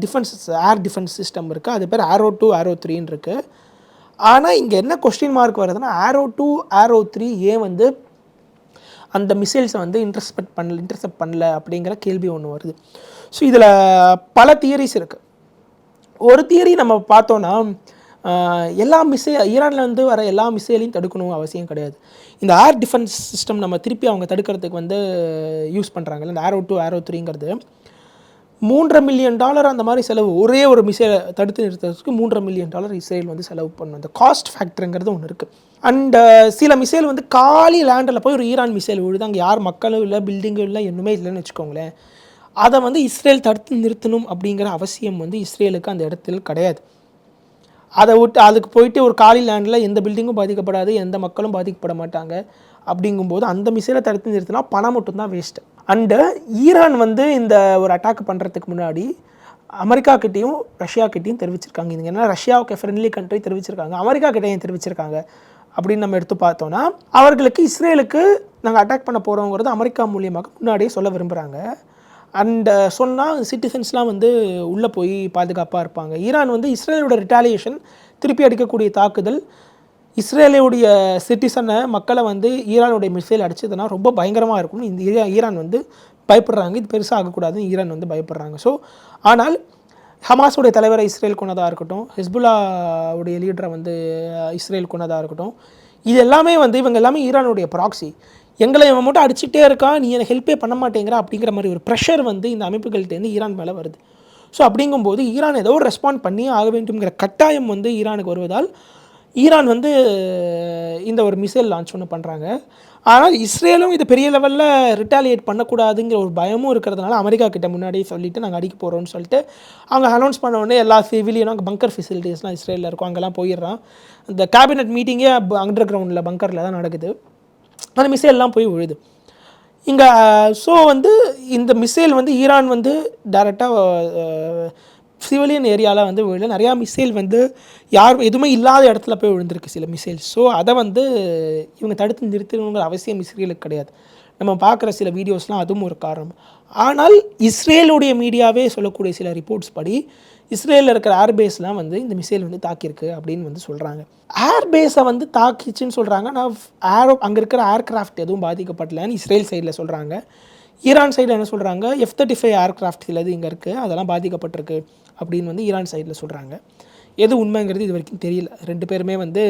டிஃபென்ஸ், ஏர் டிஃபென்ஸ் சிஸ்டம் இருக்குது. அது பேர் Arrow 2, Arrow 3ன்னு இருக்குது. ஆனால் இங்கே என்ன கொஸ்டின் மார்க் வருதுன்னா, Arrow 2, Arrow 3 ஏன் வந்து அந்த மிசைல்ஸை வந்து இன்டர்செப்ட் பண்ணல அப்படிங்கிற கேள்வி ஒன்று வருது. ஸோ இதில் பல தியரிஸ் இருக்குது. ஒரு தியரி நம்ம பார்த்தோன்னா, எல்லா ஈரான்லேருந்து வர எல்லா மிசைலையும் தடுக்கணும் அவசியம் கிடையாது. இந்த ஏர் டிஃபென்ஸ் சிஸ்டம் நம்ம திருப்பி அவங்க தடுக்கிறதுக்கு வந்து யூஸ் பண்ணுறாங்கல்ல, இந்த Arrow 2, Arrow 3ங்கிறது $3.5 மில்லியன் அந்த மாதிரி செலவு. ஒரே ஒரு மிசைலை தடுத்து நிறுத்துறதுக்கு $3.5 மில்லியன் இஸ்ரேல் வந்து செலவு பண்ணணும். அந்த காஸ்ட் ஃபேக்டருங்கிறது ஒன்று இருக்குது. அண்ட் சில மிசைல் வந்து காலி லேண்டில் போய் ஒரு ஈரான் மிசைல் விழுது, அங்கே யார் மக்களும் இல்லை, பில்டிங்கும் இல்லை, ஒன்றுமே இல்லைன்னு வச்சுக்கோங்களேன். அதை வந்து இஸ்ரேல் தடுத்து நிறுத்தணும் அப்படிங்கிற அவசியம் வந்து இஸ்ரேலுக்கு அந்த இடத்துல கிடையாது. அதை விட்டு அதுக்கு போயிட்டு ஒரு காலி லேண்டில் எந்த பில்டிங்கும் பாதிக்கப்படாது, எந்த மக்களும் பாதிக்கப்பட மாட்டாங்க. அப்படிங்கும்போது அந்த மிசைலை தடுத்து நிறுத்தினா பணம் மட்டும்தான் வேஸ்ட்டு. அண்டு ஈரான் வந்து இந்த ஒரு அட்டாக் பண்ணுறதுக்கு முன்னாடி அமெரிக்காக்கிட்டையும் ரஷ்யாக்கிட்டையும் தெரிவிச்சிருக்காங்க. இது என்ன, ரஷ்யாவுக்கு ஃப்ரெண்ட்லி கண்ட்ரி தெரிவிச்சிருக்காங்க, அமெரிக்காக்கிட்டையும் தெரிவிச்சிருக்காங்க. அப்படின்னு நம்ம எடுத்து பார்த்தோன்னா, அவர்களுக்கு இஸ்ரேலுக்கு நாங்கள் அட்டாக் பண்ண போகிறோங்கிறது அமெரிக்கா மூலியமாக முன்னாடியே சொல்ல விரும்புகிறாங்க. அண்ட் சொன்னால் சிட்டிசன்ஸ்லாம் வந்து உள்ளே போய் பாதுகாப்பாக இருப்பாங்க. ஈரான் வந்து இஸ்ரேலோட ரிட்டாலியேஷன், திருப்பி அடிக்கக்கூடிய தாக்குதல், இஸ்ரேலுடைய சிட்டிசனை, மக்களை வந்து ஈரானுடைய மிசைல் அடிச்சதுன்னா ரொம்ப பயங்கரமாக இருக்கும்னு இந்த ஈரான் வந்து பயப்படுறாங்க. இது பெருசாக ஆகக்கூடாதுன்னு ஈரான் வந்து பயப்படுறாங்க. ஸோ ஆனால் ஹமாஸுடைய தலைவரை இஸ்ரேல் கொண்டதாக இருக்கட்டும், ஹிஸ்புல்லாவுடைய லீடரை வந்து இஸ்ரேல் கொண்டதாக இருக்கட்டும், இது எல்லாமே வந்து இவங்க எல்லாமே ஈரானுடைய ப்ராக்ஸி. எங்களை இவன் மட்டும் அடிச்சுட்டே இருக்கான், நீ எனக்கு ஹெல்ப்பே பண்ண மாட்டேங்கிற அப்படிங்கிற மாதிரி ஒரு ப்ரெஷர் வந்து இந்த அமைப்புகள்கிட்டேருந்து ஈரான் மேலே வருது. ஸோ அப்படிங்கும்போது ஈரான் ஏதோ ஒரு ரெஸ்பாண்ட் பண்ணி ஆக வேண்டும்ங்கிற கட்டாயம் வந்து ஈரானுக்கு வருவதால் ஈரான் வந்து இந்த ஒரு மிசைல் லான்ச் ஒன்று பண்ணுறாங்க. ஆனால் இஸ்ரேலும் இது பெரிய லெவலில் ரிட்டாலியேட் பண்ணக்கூடாதுங்கிற ஒரு பயமும் இருக்கிறதுனால அமெரிக்கா கிட்ட முன்னாடியே சொல்லிவிட்டு நாங்கள் அடிக்க போகிறோம்னு சொல்லிட்டு அவங்க அனௌன்ஸ் பண்ண உடனே எல்லா சிவிலியனும் அங்கே பங்கர் ஃபெசிலிட்டிஸ்லாம் இஸ்ரேலில் இருக்கும், அங்கெல்லாம் போயிடுறான். இந்த கேபினட் மீட்டிங்கே அண்டர் கிரவுண்டில் பங்கரில் தான் நடக்குது. அந்த மிசைல்லாம் போய் விழுது இங்கே. ஸோ வந்து இந்த மிசைல் வந்து ஈரான் வந்து டைரெக்டாக சிவிலியன் ஏரியாவில் வந்து விழுது. நிறையா மிசைல் வந்து எதுவுமே இல்லாத இடத்துல போய் விழுந்திருக்கு சில மிசைல்ஸ். ஸோ அதை வந்து இவங்க தடுத்து நிறுத்தணுங்கிற அவசியம் இஸ்ரேலுக்கு கிடையாது. நம்ம பார்க்குற சில வீடியோஸ்லாம் அதுவும் ஒரு காரணம். ஆனால் இஸ்ரேலுடைய மீடியாவே சொல்லக்கூடிய சில ரிப்போர்ட்ஸ் படி இஸ்ரேலில் இருக்கிற ஏர்பேஸ்லாம் வந்து இந்த மிசைல் வந்து தாக்கியிருக்கு அப்படின்னு வந்து சொல்கிறாங்க. ஏர்பேஸை வந்து தாக்கிச்சுன்னு சொல்கிறாங்க. நான் அங்கே இருக்கிற ஏர்கிராஃப்ட் எதுவும் பாதிக்கப்படலன்னு இஸ்ரேல் சைடில் சொல்கிறாங்க. ஈரான் சைடில் என்ன சொல்கிறாங்க, F-35 ஏர்கிராஃப்ட் சிலது இங்கே இருக்குது, அதெல்லாம் பாதிக்கப்பட்டிருக்கு அப்படின்னு வந்து ஈரான் சைடில் சொல்கிறாங்க. எது உண்மைங்கிறது இது வரைக்கும் தெரியல. 2 பேருமே வந்து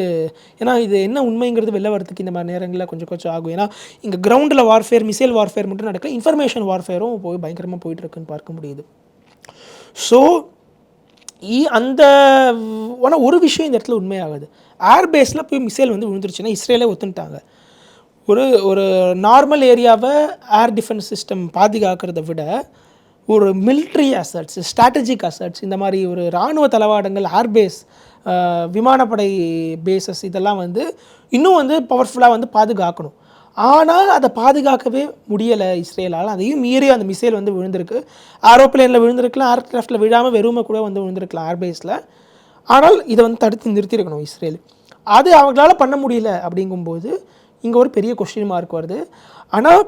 ஏன்னா இது என்ன உண்மைங்கிறது வெளில வரதுக்கு இந்த மாதிரி நேரங்களில் கொஞ்சம் கொஞ்சம் ஆகும். ஏன்னா இங்கே கிரவுண்டில் வார்ஃபேர், மிசைல் வார்ஃபேர் மட்டும் நடக்கல, இன்ஃபர்மேஷன் வார்ஃபேரும் போய் பயங்கரமாக போயிட்டுருக்குன்னு பார்க்க முடியுது. ஸோ அந்த ஆனால் ஒரு விஷயம் இந்த இடத்துல உண்மையாகுது. ஏர்பேஸில் போய் மிசைல் வந்து விழுந்துருச்சுன்னா இஸ்ரேலே ஒத்துன்ட்டாங்க. ஒரு நார்மல் ஏரியாவை ஏர் டிஃபென்ஸ் சிஸ்டம் பாதுகாக்கிறத விட ஒரு மிலிட்ரி அசட்ஸ், ஸ்ட்ராட்டஜிக் அசட்ஸ், இந்த மாதிரி ஒரு இராணுவ தளவாடங்கள், ஏர்பேஸ், விமானப்படை பேசஸ் இதெல்லாம் வந்து இன்னும் வந்து பவர்ஃபுல்லாக வந்து பாதுகாக்கணும். ஆனால் அதை பாதுகாக்கவே முடியலை இஸ்ரேலால். அதையும் மீறி அந்த மிசைல் வந்து விழுந்திருக்கு. ஏரோப்ளேனில் விழுந்திருக்கலாம், ஏர்க்ராஃப்டில் விழாமல் வெறுமை கூட வந்து விழுந்திருக்கலாம் ஏர்பேஸில். ஆனால் இதை வந்து தடுத்து நிறுத்தியிருக்கணும் இஸ்ரேல். அது அவங்களால பண்ண முடியல அப்படிங்கும்போது இங்கே ஒரு பெரிய கொஸ்டின் மார்க் வருது. ஆனால்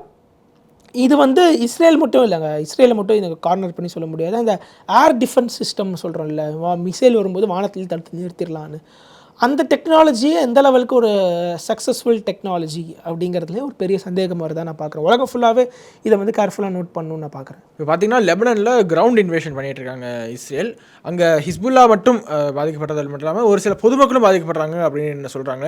இது வந்து இஸ்ரேல் மட்டும் இல்லைங்க, இஸ்ரேலை மட்டும் இதை கார்னர் பண்ணி சொல்ல முடியாது. அந்த ஏர் டிஃபென்ஸ் சிஸ்டம் சொல்கிறோம்ல, மிசைல் வரும்போது வானத்தில் தடுத்து நிறுத்திடலான்னு, அந்த டெக்னாலஜி எந்த லெவலுக்கு ஒரு சக்ஸஸ்ஃபுல் டெக்னாலஜி அப்படிங்கிறதுலேயே ஒரு பெரிய சந்தேகம் வருதான் நான் பார்க்குறேன். உலகம் ஃபுல்லாகவே இதை வந்து கேர்ஃபுல்லாக நோட் பண்ணணும்னு நான் பார்க்குறேன். இப்போ பார்த்தீங்கன்னா லெபனனில் கிரவுண்ட் இன்வேஷன் பண்ணிகிட்டு இருக்காங்க இஸ்ரேல். அங்கே ஹிஸ்புல்லா மட்டும் பாதிக்கப்பட்டது மட்டும் இல்லாமல் ஒரு சில பொதுமக்களும் பாதிக்கப்படுறாங்க அப்படின்னு சொல்கிறாங்க.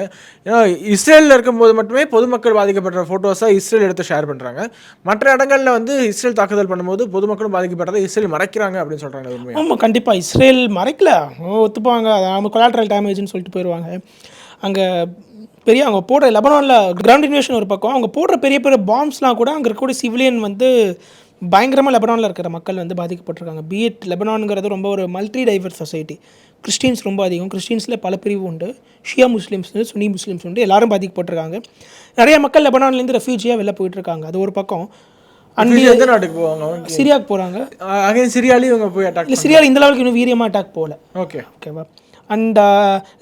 ஏன்னா இஸ்ரேலில் இருக்கும்போது மட்டுமே பொதுமக்கள் பாதிக்கப்படுற ஃபோட்டோஸாக இஸ்ரேல் எடுத்து ஷேர் பண்ணுறாங்க. மற்ற இடங்களில் வந்து இஸ்ரேல் தாக்குதல் பண்ணும்போது பொதுமக்களும் பாதிக்கப்பட்டதை இஸ்ரேல் மறைக்கிறாங்க அப்படின்னு சொல்கிறாங்க. உண்மை? ஆமாம், கண்டிப்பாக இஸ்ரேல் மறைக்கல, ஒத்துப்பாங்க. நம்ம கொலாட்ரல் டேமேஜ்னு சொல்லிட்டு போயிடுவாங்க. அங்கே பெரிய அவங்க போடுற லெபனானில் கிரவுண்ட் இன்வேஷன் ஒரு பக்கம், அவங்க போடுற பெரிய பெரிய பாம்ஸ்லாம் கூட அங்கே இருக்கக்கூடிய சிவிலியன் வந்து பயங்கரமாக லெபனானில் இருக்கிற மக்கள் வந்து பாதிக்கப்பட்டிருக்காங்க. பிஎட் லெபனானுங்கிறது ரொம்ப ஒரு மல்டி டைவர்ஸ் சொசைட்டி. கிறிஸ்டின்ஸ் ரொம்ப அதிகம், கிறிஸ்டின்ஸில் பல பிரிவு உண்டு, ஷியா முஸ்லீம்ஸ் உண்டு, சுன்னி முஸ்லீம்ஸ் உண்டு, எல்லாரும் பாதிக்கப்பட்டிருக்காங்க. நிறைய மக்கள் லெபனான்லேருந்து ரெஃப்யூஜியாக வெளில போயிட்டுருக்காங்க. அது ஒரு பக்கம். எந்த நாட்டுக்கு போவாங்க? சிரியாவுக்கு போகிறாங்க. சிரியாலையும் இவங்க போய் அட்டாக் இல்லை, சிரியாவில் இந்த லெவலுக்கு இன்னும் வீரியமாக அட்டாக் போகல. ஓகேவா? அண்ட்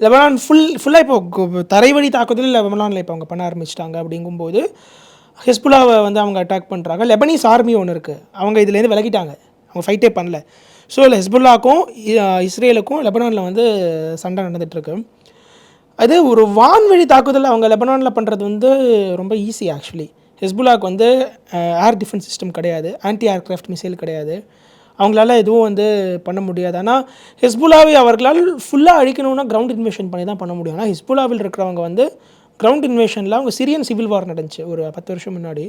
லெபனான் ஃபுல்லாக இப்போ தரைவழி தாக்குதல் லெபனானில் இப்போ அவங்க பண்ண ஆரம்பிச்சிட்டாங்க. அப்படிங்கும்போது ஹெஸ்புல்லாவை வந்து அவங்க அட்டாக் பண்ணுறாங்க. லெபனீஸ் ஆர்மி ஒன்று இருக்குது, அவங்க இதுலேருந்து விலகிட்டாங்க, அவங்க ஃபைட்டே பண்ணல. ஸோ ஹெஸ்புல்லாக்கும் இஸ்ரேலுக்கும் லெபனானில் வந்து சண்டை நடந்துகிட்ருக்கு. அது ஒரு வான்வழி தாக்குதல் அவங்க லெபனானில் பண்ணுறது வந்து ரொம்ப ஈஸி. ஆக்சுவலி ஹெஸ்புல்லாவுக்கு வந்து ஏர் டிஃபென்ஸ் சிஸ்டம் கிடையாது, ஆன்டி ஏர்க்ராஃப்ட் மிசைல் கிடையாது, அவங்களால எதுவும் வந்து பண்ண முடியாது. ஆனால் ஹெஸ்புல்லாவை அவர்களால் ஃபுல்லாக அழிக்கணும்னா கிரவுண்ட் இன்வேஷன் பண்ணி தான் பண்ண முடியும். ஆனால் ஹெஸ்புல்லாவில் இருக்கிறவங்க வந்து கிரவுண்ட் இன்வேஷனில் அவங்க சிரியன் சிவில் வார் நடந்துச்சு ஒரு 10 வருஷம் முன்னாடி,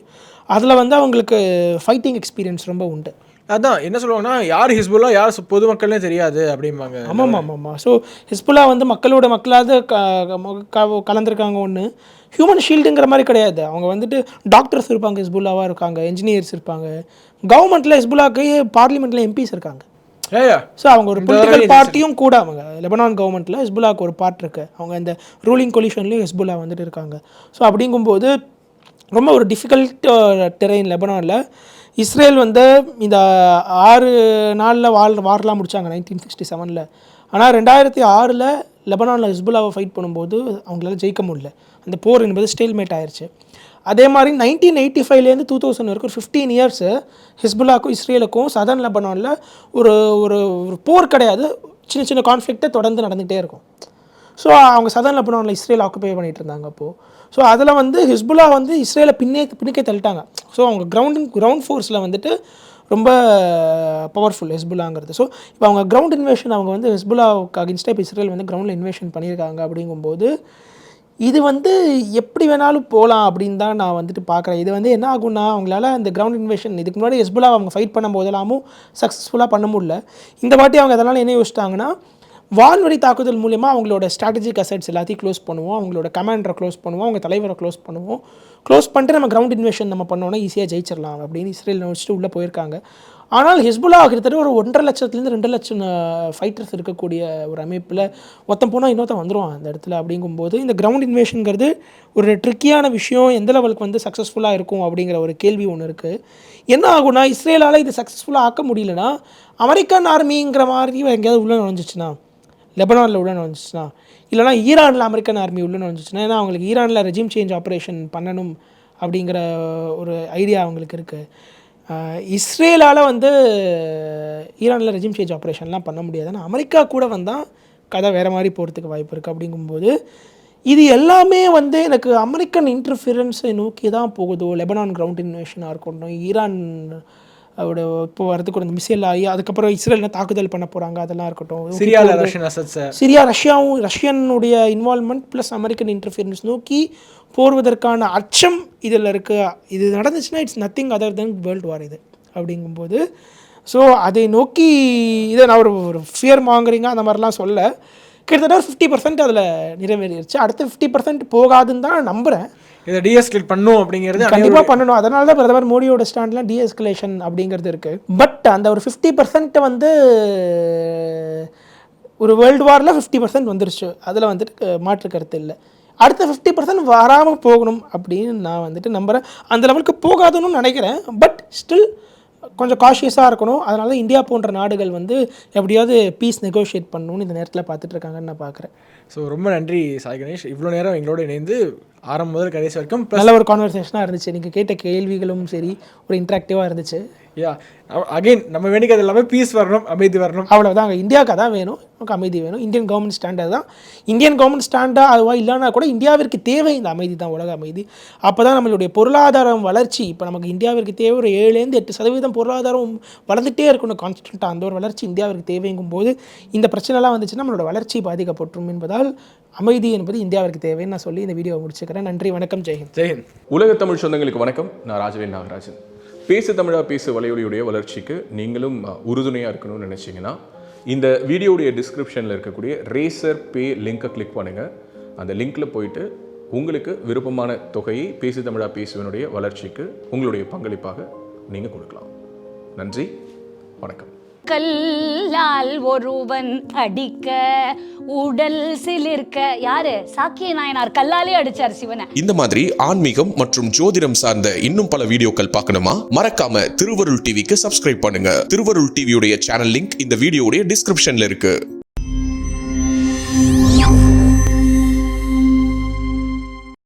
அதில் வந்து அவங்களுக்கு ஃபைட்டிங் எக்ஸ்பீரியன்ஸ் ரொம்ப உண்டு. அதான் என்ன சொல்லுவாங்கன்னா, யார் ஹிஸ்புல்லா யார் பொதுமக்கள்னே தெரியாது அப்படிம்பாங்க. ஆமாம். ஸோ ஹிஸ்புல்லா வந்து மக்களோட மக்களாவது கலந்துருக்காங்க. ஒன்று ஹியூமன் ஷீல்டுங்கிற மாதிரி கிடையாது. அவங்க வந்துட்டு டாக்டர்ஸ் இருப்பாங்க, ஹிஸ்புல்லாவாக இருக்காங்க, என்ஜினியர்ஸ் இருப்பாங்க, கவர்மெண்ட்டில் ஹிஸ்புல்லாக்கு பார்லிமெண்ட்டில் எம்பிஸ் இருக்காங்க. ஸோ அவங்க ஒரு பொலிட்டிக்கல் பார்ட்டியும் கூட. அவங்க லெபனான் கவர்மெண்ட்டில் ஹிஸ்புல்லாக்கு ஒரு பார்ட் இருக்குது, அவங்க இந்த ரூலிங் கொலிஷன்லேயும் ஹிஸ்புல்லா வந்துட்டு இருக்காங்க. ஸோ அப்படிங்கும்போது ரொம்ப ஒரு டிஃபிகல்ட் டெரெயின் லெபனானில். இஸ்ரேல் வந்து இந்த 6 நாளில் வார்லாம் முடித்தாங்க 1967. ஆனால் 2006 லெபனானில் ஹிஸ்புல்லாவை ஃபைட் பண்ணும்போது அவங்களால ஜெயிக்க முடியல. அந்த போர் என்பது ஸ்டேல்மேட் ஆயிடுச்சு. அதே மாதிரி 1985 2000 வரைக்கும் 15 இயர்ஸ் ஹிஸ்புல்லாக்கும் இஸ்ரேலுக்கும் சதர்ன் லெபனானில் ஒரு ஒரு போர் கிடையாது, சின்ன சின்ன கான்ஃப்ளிக்டை தொடர்ந்து நடந்துகிட்டே இருக்கும். ஸோ அவங்க சதர்ன் லெபனானில் இஸ்ரேல் ஆக்குபை பண்ணிகிட்டு இருந்தாங்க அப்போது. ஸோ அதில் வந்து ஹிஸ்புல்லா வந்து இஸ்ரேலை பின்னுக்கே தள்ளிட்டாங்க. ஸோ அவங்க கிரவுண்ட் ஃபோர்ஸில் வந்துட்டு ரொம்ப பவர்ஃபுல் ஹிஸ்புல்லாங்கிறது. ஸோ இப்போ அவங்க கிரவுண்ட் இன்வேஷன் அவங்க வந்து ஹிஸ்புல்லாவுக்கு அகென்ஸ்டாக இப்போ இஸ்ரேல் வந்து கிரவுண்டில் இன்வேஷன் பண்ணியிருக்காங்க. அப்படிங்கும்போது இது வந்து எப்படி வேணாலும் போகலாம் அப்படின்னு தான் நான் வந்துட்டு பார்க்குறேன். இது வந்து என்ன ஆகும்னா, அவங்களால அந்த கிரவுண்ட் இன்வேஷன் இதுக்கு முன்னாடி ஹிஸ்புல்லா அவங்க ஃபைட் பண்ணும் போதெல்லாமும் சக்ஸஸ்ஃபுல்லாக பண்ண முடியல. இந்த வாட்டி அவங்க அதனால் என்ன யோசிச்சிட்டாங்கன்னா, வான்வழி தாக்குதல் மூலமா அவங்களோட ஸ்ட்ராட்டஜிக் அசெட்ஸ் எல்லாத்தையும் க்ளோஸ் பண்ணுவோம், அவங்களோட கமாண்டரை க்ளோஸ் பண்ணுவோம், அவங்க தலைவரை க்ளோஸ் பண்ணுவோம், க்ளோஸ் பண்ணிட்டு நம்ம கிரவுண்ட் இன்வேஷன் நம்ம பண்ணோன்னா ஈஸியாக ஜெயிச்சிடலாம் அப்படின்னு இஸ்ரேல் நினச்சிட்டு உள்ளே போயிருக்காங்க. ஆனால் ஹிஸ்புல்லா கிட்டத்தட்ட ஒரு 1.5 லட்சத்துலேருந்து 2 லட்சம் ஃபைட்டர்ஸ் இருக்கக்கூடிய ஒரு அமைப்பில் ஒருத்தன் போனால் இன்னொருத்தன் வந்துடுவான் அந்த இடத்துல. அப்படிங்கும்போது இந்த கிரவுண்ட் இன்வேஷனுங்கிறது ஒரு ட்ரிக்கியான விஷயம். எந்த லெவலுக்கு வந்து சக்ஸஸ்ஃபுல்லாக இருக்கும் அப்படிங்கிற ஒரு கேள்வி ஒன்று இருக்குது. என்ன ஆகும்னா, இஸ்ரேலால் இது சக்ஸஸ்ஃபுல்லாக ஆக்க முடியலன்னா, அமெரிக்கன் ஆர்மிங்கிற மாதிரி எங்கேயாவது உள்ளே நுழைஞ்சிச்சுன்னா, லெபனானில் உள்ள நுழைஞ்சிச்சுன்னா, இல்லைனா ஈரானில் அமெரிக்கன் ஆர்மி உள்ள நுழைஞ்சிச்சுன்னா, ஏன்னா அவங்களுக்கு ஈரானில் ரெஜிம் சேஞ்ச் ஆப்ரேஷன் பண்ணணும் அப்படிங்கிற ஒரு ஐடியா அவங்களுக்கு இருக்குது. இஸ்ரேலால் வந்து ஈரானில் ரெஜிம் சேஞ்ச் ஆப்ரேஷன்லாம் பண்ண முடியாது. ஆனால் அமெரிக்கா கூட வந்தால் கதை வேறு மாதிரி போகிறதுக்கு வாய்ப்பு இருக்குது. அப்படிங்கும்போது இது எல்லாமே வந்து எனக்கு அமெரிக்கன் இன்டர்ஃபியரன்ஸை நோக்கி தான் போகுதோ, லெபனான் கிரவுண்ட் இன்வேஷனாக இருக்கட்டும், ஈரான் அவரோட இப்போ வரதுக்கு ஒரு மிசைல் ஆகி அதுக்கப்புறம் இஸ்ரேல் தாக்குதல் பண்ண போகிறாங்க, அதெல்லாம் இருக்கட்டும். சிரியாவில் ரஷ்யன் அசட்ஸ், சிரியா ரஷ்யனுடைய இன்வால்மெண்ட் ப்ளஸ் அமெரிக்கன் இன்டர்ஃபியரன்ஸ் நோக்கி போர்வதற்கான அச்சம் இதில் இருக்குது. இது நடந்துச்சுன்னா it's nothing other than world war இது அப்படிங்கும்போது. ஸோ அதை நோக்கி இதை நான் ஒரு ஃபியர் மாங்கரிங்காக அந்த மாதிரிலாம் சொல்ல, கிட்டத்தட்ட ஒரு 50% அதில் நிறைவேறிடுச்சு. அடுத்த 50% போகாதுன்னு தான் நான் நம்புகிறேன். இதை டிஎஸ்கலேட் பண்ணும் அப்படிங்கிறது கண்டிப்பாக பண்ணணும். அதனால தான் பிரதமர் மோடியோட ஸ்டாண்ட்லாம் டிஎஸ்கலேஷன் அப்படிங்கிறது இருக்குது. பட் அந்த ஒரு 50% வந்து ஒரு வேர்ல்டு வாரில் 50% வந்துருச்சு, அதில் வந்துட்டு மாற்று கருத்து இல்லை. அடுத்த 50% வராமல் போகணும் அப்படின்னு நான் வந்துட்டு நம்புகிறேன். அந்த லெவலுக்கு போகாதுன்னு நினைக்கிறேன். பட் ஸ்டில் கொஞ்சம் காஷியஸாக இருக்கணும். அதனால இந்தியா போன்ற நாடுகள் வந்து எப்படியாவது பீஸ் நெகோஷியேட் பண்ணணும்னு இந்த நேரத்தில் பார்த்துட்ருக்காங்கன்னு நான் பார்க்குறேன். ஸோ ரொம்ப நன்றி சாய் கணேஷ், இவ்வளோ நேரம் எங்களோட இணைந்து ஆரம்பம் முதல் கடைசி வரைக்கும் நல்ல ஒரு கான்வர்சேஷனாக இருந்துச்சு. நீங்கள் கேட்ட கேள்விகளும் சரி ஒரு இன்ட்ராக்டிவாக இருந்துச்சு. யா அகெயின் நம்ம வேண்டிக்கிறது எல்லாமே பீஸ் வரணும், அமைதி வரணும், அவ்வளோதாங்க. இந்தியாவுக்கு அதான் வேணும், நமக்கு அமைதி வேணும். இந்தியன் கவர்மெண்ட் ஸ்டாண்டர்ட் தான். இந்தியன் கவர்மெண்ட் ஸ்டாண்டாக அதுவா இல்லைனா கூட இந்தியாவிற்கு தேவை இந்த அமைதி தான், உலக அமைதி. அப்போ தான் நம்மளுடைய பொருளாதாரம் வளர்ச்சி, இப்போ நமக்கு இந்தியாவிற்கு தேவை ஒரு 7-8% பொருளாதாரம் வளர்ந்துகிட்டே இருக்கணும் கான்ஸ்டண்ட்டாக. அந்த ஒரு வளர்ச்சி இந்தியாவிற்கு தேவைங்கும் போது இந்த பிரச்சனைலாம் வந்துச்சுன்னா நம்மளோட வளர்ச்சி பாதிக்கப்பட்டுரும் என்பதால் அமைதி என்பது இந்தியாவிற்கு தேவைன்னு நான் சொல்லி இந்த வீடியோவை முடிச்சுக்கிறேன். நன்றி, வணக்கம், ஜெய்ஹிந்த். ஜெய்ஹிந்த். உலக தமிழ் சொந்தங்களுக்கு வணக்கம். நான் ராஜவேல் நாகராஜன். பேசு தமிழா பேசு வலையொலியுடைய வளர்ச்சிக்கு நீங்களும் உறுதுணையாக இருக்கணும்னு நினச்சிங்கன்னா இந்த வீடியோடைய டிஸ்கிரிப்ஷனில் இருக்கக்கூடிய ரேசர் பே லிங்கை கிளிக் பண்ணுங்கள். அந்த லிங்க்கில் போயிட்டு உங்களுக்கு விருப்பமான தொகையை பேசு தமிழா பேசுவனுடைய வளர்ச்சிக்கு உங்களுடைய பங்களிப்பாக நீங்கள் கொடுக்கலாம். நன்றி, வணக்கம். கல்லால் ஒருவன் அடிக்க உடல் சிலிர்க்க, யாரு? சாக்கிய நாயனார் கல்லாலே அடிச்சார் சிவனை. இந்த மாதிரி ஆன்மீகம் மற்றும் ஜோதிடம் சார்ந்த இன்னும் பல வீடியோக்கள் பார்க்கணுமா? மறக்காம திருவருள் டிவிக்கு சப்ஸ்கிரைப் பண்ணுங்க. திருவருள் டிவியுடைய சேனல் லிங்க் இந்த வீடியோடைய டிஸ்கிரிப்ஷன்ல இருக்கு.